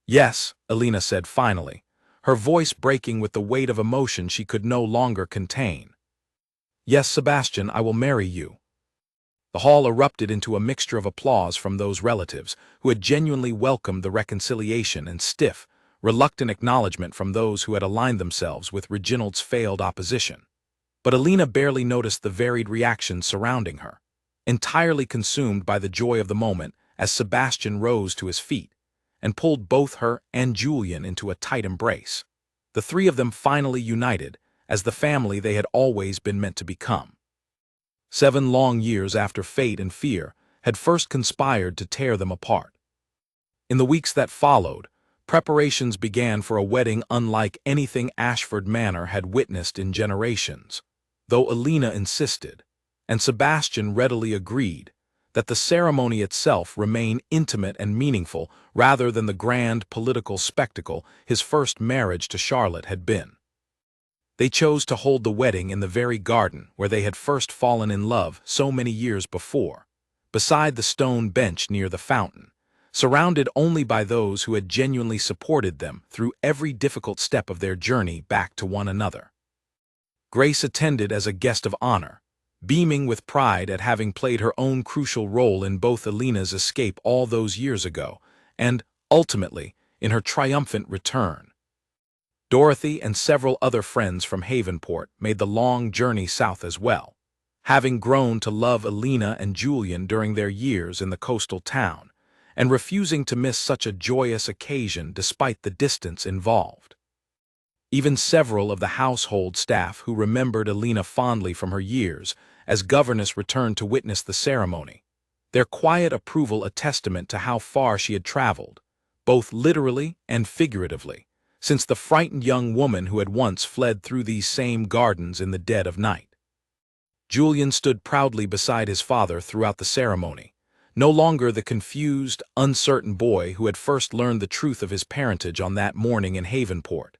Speaker 1: "Yes," Alina said finally, her voice breaking with the weight of emotion she could no longer contain. "Yes, Sebastian, I will marry you." The hall erupted into a mixture of applause from those relatives who had genuinely welcomed the reconciliation and stiff, reluctant acknowledgement from those who had aligned themselves with Reginald's failed opposition. But Alina barely noticed the varied reactions surrounding her, entirely consumed by the joy of the moment as Sebastian rose to his feet and pulled both her and Julian into a tight embrace, the three of them finally united as the family they had always been meant to become. 7 long years after fate and fear had first conspired to tear them apart. In the weeks that followed, preparations began for a wedding unlike anything Ashford Manor had witnessed in generations, though Alina insisted, and Sebastian readily agreed, that the ceremony itself remain intimate and meaningful rather than the grand political spectacle his first marriage to Charlotte had been. They chose to hold the wedding in the very garden where they had first fallen in love so many years before, beside the stone bench near the fountain, surrounded only by those who had genuinely supported them through every difficult step of their journey back to one another. Grace attended as a guest of honor, beaming with pride at having played her own crucial role in both Alina's escape all those years ago and, ultimately, in her triumphant return. Dorothy and several other friends from Havenport made the long journey south as well, having grown to love Alina and Julian during their years in the coastal town, and refusing to miss such a joyous occasion despite the distance involved. Even several of the household staff who remembered Alina fondly from her years as governess returned to witness the ceremony, their quiet approval a testament to how far she had traveled, both literally and figuratively, since the frightened young woman who had once fled through these same gardens in the dead of night. Julian stood proudly beside his father throughout the ceremony, no longer the confused, uncertain boy who had first learned the truth of his parentage on that morning in Havenport,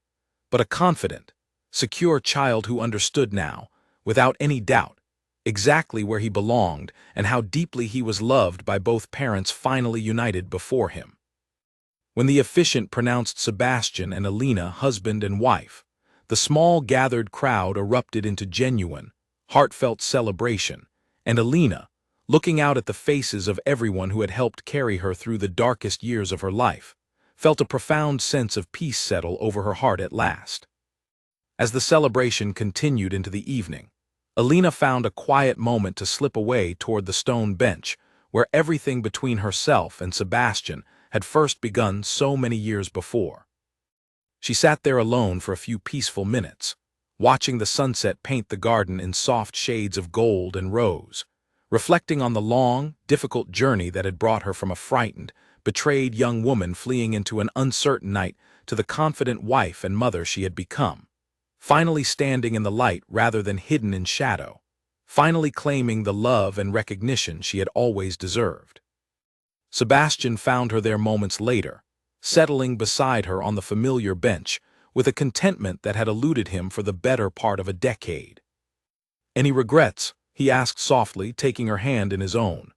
Speaker 1: but a confident, secure child who understood now, without any doubt, exactly where he belonged and how deeply he was loved by both parents finally united before him. When the officiant pronounced Sebastian and Alina husband and wife, the small gathered crowd erupted into genuine, heartfelt celebration, and Alina, looking out at the faces of everyone who had helped carry her through the darkest years of her life, felt a profound sense of peace settle over her heart at last. As the celebration continued into the evening, Alina found a quiet moment to slip away toward the stone bench, where everything between herself and Sebastian had first begun so many years before. She sat there alone for a few peaceful minutes, watching the sunset paint the garden in soft shades of gold and rose, reflecting on the long, difficult journey that had brought her from a frightened, betrayed young woman fleeing into an uncertain night to the confident wife and mother she had become, finally standing in the light rather than hidden in shadow, finally claiming the love and recognition she had always deserved. Sebastian found her there moments later, settling beside her on the familiar bench with a contentment that had eluded him for the better part of a decade. "Any regrets?" he asked softly, taking her hand in his own.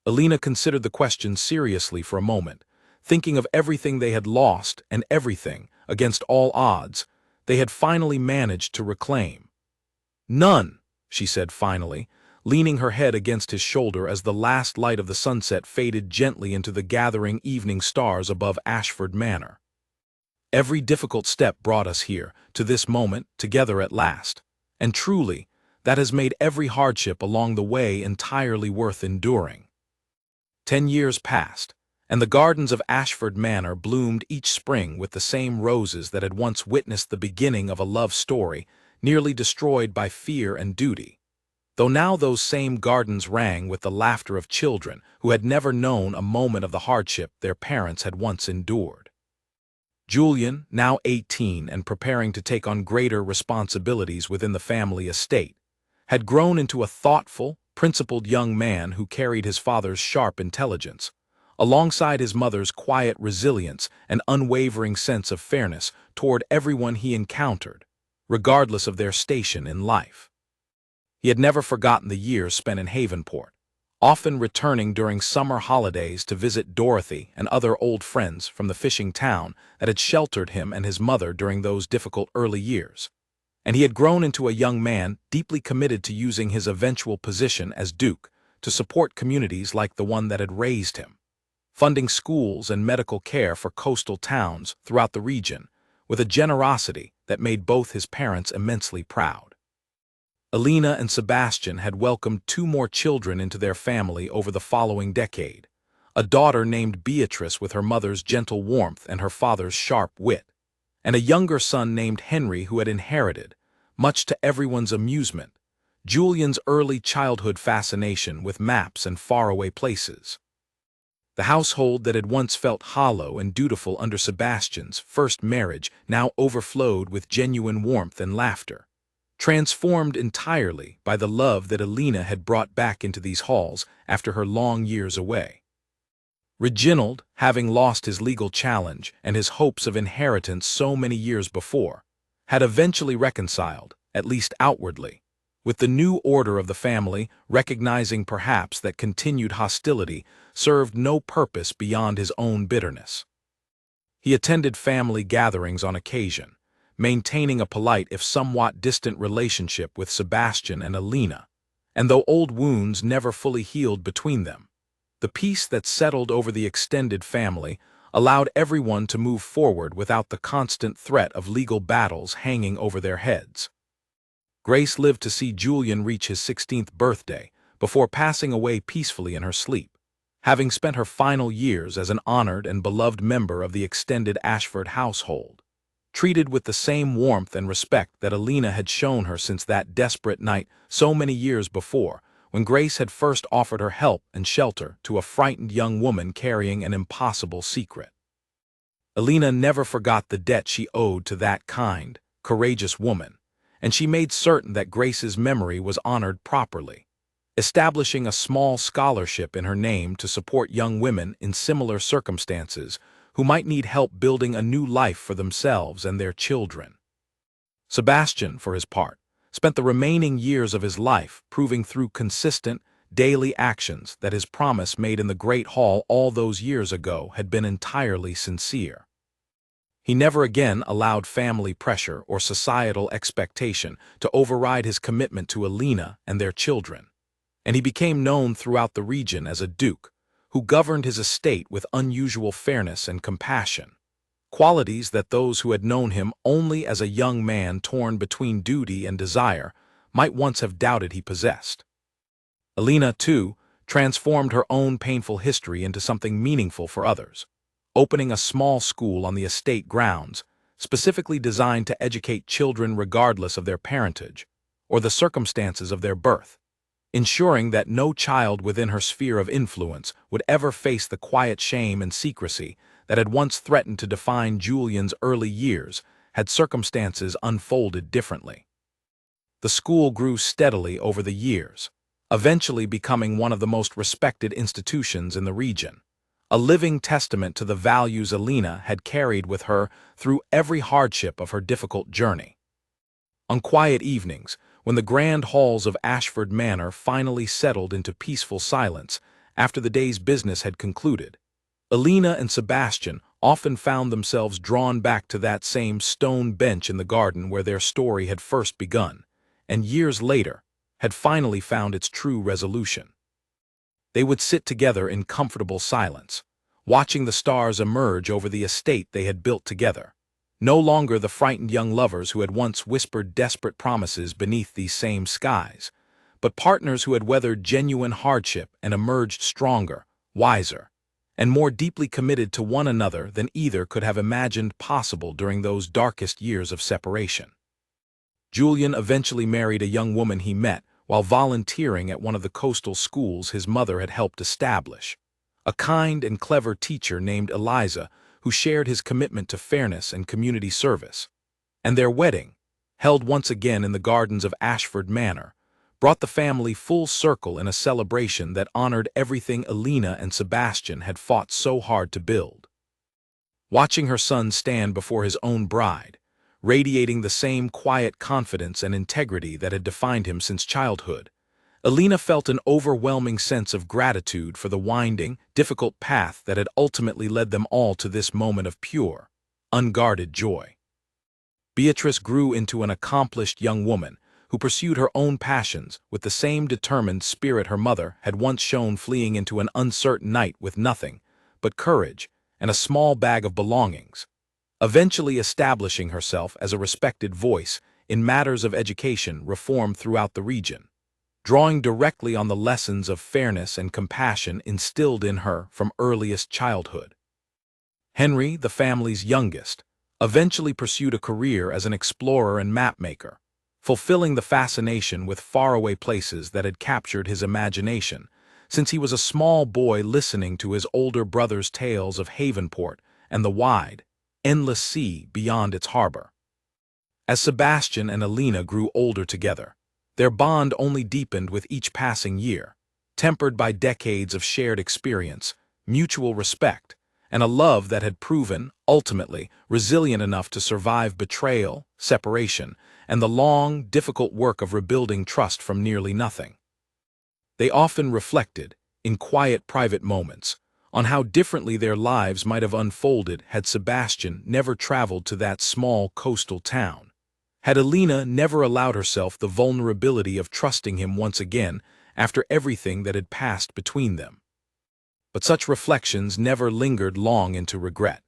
Speaker 1: Alina considered the question seriously for a moment, thinking of everything they had lost and everything, against all odds, they had finally managed to reclaim. "None," she said finally, leaning her head against his shoulder as the last light of the sunset faded gently into the gathering evening stars above Ashford Manor. "Every difficult step brought us here, to this moment, together at last. And truly, that has made every hardship along the way entirely worth enduring." 10 years passed, and the gardens of Ashford Manor bloomed each spring with the same roses that had once witnessed the beginning of a love story nearly destroyed by fear and duty, though now those same gardens rang with the laughter of children who had never known a moment of the hardship their parents had once endured. Julian, now 18 and preparing to take on greater responsibilities within the family estate, had grown into a thoughtful, principled young man who carried his father's sharp intelligence, alongside his mother's quiet resilience and unwavering sense of fairness toward everyone he encountered, regardless of their station in life. He had never forgotten the years spent in Havenport, often returning during summer holidays to visit Dorothy and other old friends from the fishing town that had sheltered him and his mother during those difficult early years. And he had grown into a young man deeply committed to using his eventual position as Duke to support communities like the one that had raised him, funding schools and medical care for coastal towns throughout the region with a generosity that made both his parents immensely proud. Alina and Sebastian had welcomed 2 more children into their family over the following decade, a daughter named Beatrice with her mother's gentle warmth and her father's sharp wit, and a younger son named Henry who had inherited, much to everyone's amusement, Julian's early childhood fascination with maps and faraway places. The household that had once felt hollow and dutiful under Sebastian's first marriage now overflowed with genuine warmth and laughter, transformed entirely by the love that Alina had brought back into these halls after her long years away. Reginald, having lost his legal challenge and his hopes of inheritance so many years before, had eventually reconciled, at least outwardly, with the new order of the family, recognizing perhaps that continued hostility served no purpose beyond his own bitterness. He attended family gatherings on occasion, maintaining a polite if somewhat distant relationship with Sebastian and Alina, and though old wounds never fully healed between them, the peace that settled over the extended family allowed everyone to move forward without the constant threat of legal battles hanging over their heads. Grace lived to see Julian reach his 16th birthday before passing away peacefully in her sleep, having spent her final years as an honored and beloved member of the extended Ashford household, treated with the same warmth and respect that Alina had shown her since that desperate night so many years before, when Grace had first offered her help and shelter to a frightened young woman carrying an impossible secret. Alina never forgot the debt she owed to that kind, courageous woman, and she made certain that Grace's memory was honored properly, establishing a small scholarship in her name to support young women in similar circumstances who might need help building a new life for themselves and their children. Sebastian, for his part, spent the remaining years of his life proving through consistent, daily actions that his promise made in the Great Hall all those years ago had been entirely sincere. He never again allowed family pressure or societal expectation to override his commitment to Alina and their children, and he became known throughout the region as a duke who governed his estate with unusual fairness and compassion, qualities that those who had known him only as a young man torn between duty and desire might once have doubted he possessed. Alina, too, transformed her own painful history into something meaningful for others, opening a small school on the estate grounds, specifically designed to educate children regardless of their parentage or the circumstances of their birth, ensuring that no child within her sphere of influence would ever face the quiet shame and secrecy that had once threatened to define Julian's early years had circumstances unfolded differently. The school grew steadily over the years, eventually becoming one of the most respected institutions in the region, a living testament to the values Alina had carried with her through every hardship of her difficult journey. On quiet evenings, when the grand halls of Ashford Manor finally settled into peaceful silence after the day's business had concluded, Alina and Sebastian often found themselves drawn back to that same stone bench in the garden where their story had first begun, and years later, had finally found its true resolution. They would sit together in comfortable silence, watching the stars emerge over the estate they had built together, no longer the frightened young lovers who had once whispered desperate promises beneath these same skies, but partners who had weathered genuine hardship and emerged stronger, wiser, and more deeply committed to one another than either could have imagined possible during those darkest years of separation. Julian eventually married a young woman he met while volunteering at one of the coastal schools his mother had helped establish, a kind and clever teacher named Eliza who shared his commitment to fairness and community service. And their wedding, held once again in the gardens of Ashford Manor, brought the family full circle in a celebration that honored everything Alina and Sebastian had fought so hard to build. Watching her son stand before his own bride, radiating the same quiet confidence and integrity that had defined him since childhood, Alina felt an overwhelming sense of gratitude for the winding, difficult path that had ultimately led them all to this moment of pure, unguarded joy. Beatrice grew into an accomplished young woman who pursued her own passions with the same determined spirit her mother had once shown, fleeing into an uncertain night with nothing but courage and a small bag of belongings, eventually establishing herself as a respected voice in matters of education reform throughout the region, drawing directly on the lessons of fairness and compassion instilled in her from earliest childhood. Henry, the family's youngest, eventually pursued a career as an explorer and mapmaker, fulfilling the fascination with faraway places that had captured his imagination since he was a small boy listening to his older brother's tales of Havenport and the wide, endless sea beyond its harbor. As Sebastian and Alina grew older together, their bond only deepened with each passing year, tempered by decades of shared experience, mutual respect, and a love that had proven, ultimately, resilient enough to survive betrayal, separation, and the long, difficult work of rebuilding trust from nearly nothing. They often reflected, in quiet private moments, on how differently their lives might have unfolded had Sebastian never traveled to that small coastal town, had Alina never allowed herself the vulnerability of trusting him once again after everything that had passed between them. But such reflections never lingered long into regret,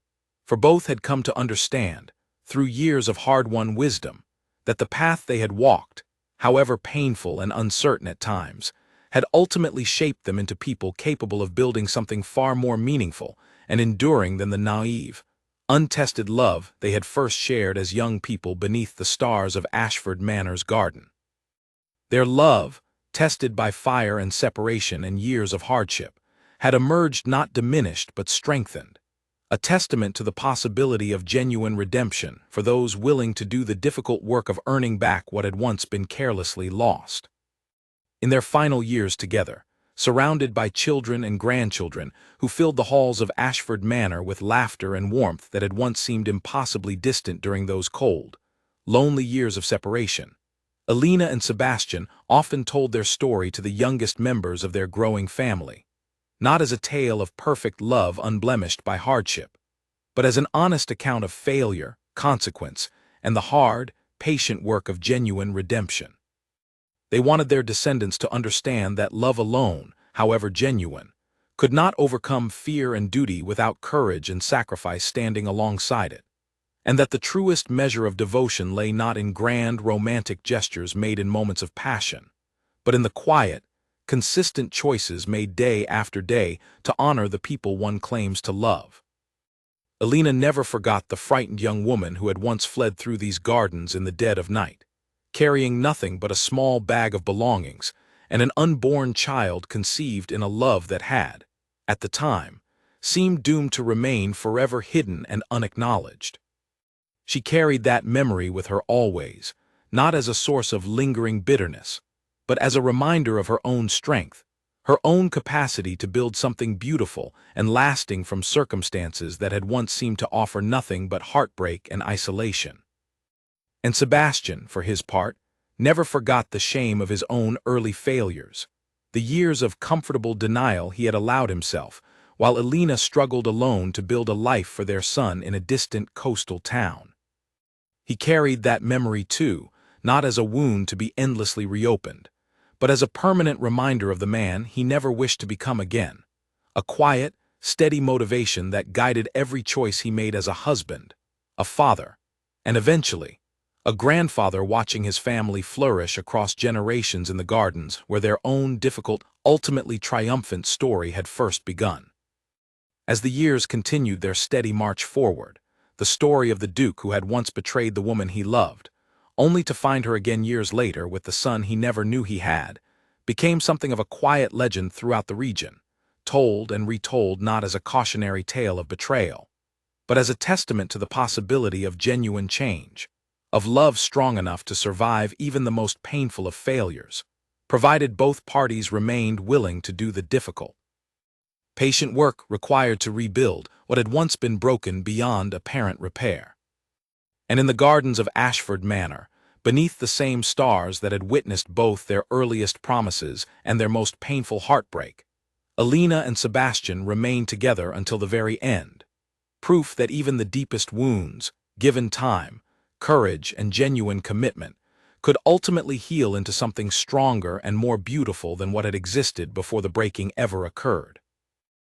Speaker 1: for both had come to understand, through years of hard-won wisdom, that the path they had walked, however painful and uncertain at times, had ultimately shaped them into people capable of building something far more meaningful and enduring than the naive, untested love they had first shared as young people beneath the stars of Ashford Manor's garden. Their love, tested by fire and separation and years of hardship, had emerged not diminished but strengthened, a testament to the possibility of genuine redemption for those willing to do the difficult work of earning back what had once been carelessly lost. In their final years together, surrounded by children and grandchildren who filled the halls of Ashford Manor with laughter and warmth that had once seemed impossibly distant during those cold, lonely years of separation, Alina and Sebastian often told their story to the youngest members of their growing family, not as a tale of perfect love unblemished by hardship, but as an honest account of failure, consequence, and the hard, patient work of genuine redemption. They wanted their descendants to understand that love alone, however genuine, could not overcome fear and duty without courage and sacrifice standing alongside it, and that the truest measure of devotion lay not in grand, romantic gestures made in moments of passion, but in the quiet, consistent choices made day after day to honor the people one claims to love. Alina never forgot the frightened young woman who had once fled through these gardens in the dead of night, carrying nothing but a small bag of belongings, and an unborn child conceived in a love that had, at the time, seemed doomed to remain forever hidden and unacknowledged. She carried that memory with her always, not as a source of lingering bitterness, but as a reminder of her own strength, her own capacity to build something beautiful and lasting from circumstances that had once seemed to offer nothing but heartbreak and isolation. And Sebastian, for his part, never forgot the shame of his own early failures, the years of comfortable denial he had allowed himself, while Elena struggled alone to build a life for their son in a distant coastal town. He carried that memory too, not as a wound to be endlessly reopened, but as a permanent reminder of the man he never wished to become again, a quiet, steady motivation that guided every choice he made as a husband, a father, and eventually, a grandfather watching his family flourish across generations in the gardens where their own difficult, ultimately triumphant story had first begun. As the years continued their steady march forward, the story of the Duke who had once betrayed the woman he loved, only to find her again years later with the son he never knew he had, became something of a quiet legend throughout the region, told and retold not as a cautionary tale of betrayal, but as a testament to the possibility of genuine change, of love strong enough to survive even the most painful of failures, provided both parties remained willing to do the difficult, patient work required to rebuild what had once been broken beyond apparent repair. And in the gardens of Ashford Manor, beneath the same stars that had witnessed both their earliest promises and their most painful heartbreak, Elena and Sebastian remained together until the very end, proof that even the deepest wounds, given time, courage, and genuine commitment, could ultimately heal into something stronger and more beautiful than what had existed before the breaking ever occurred.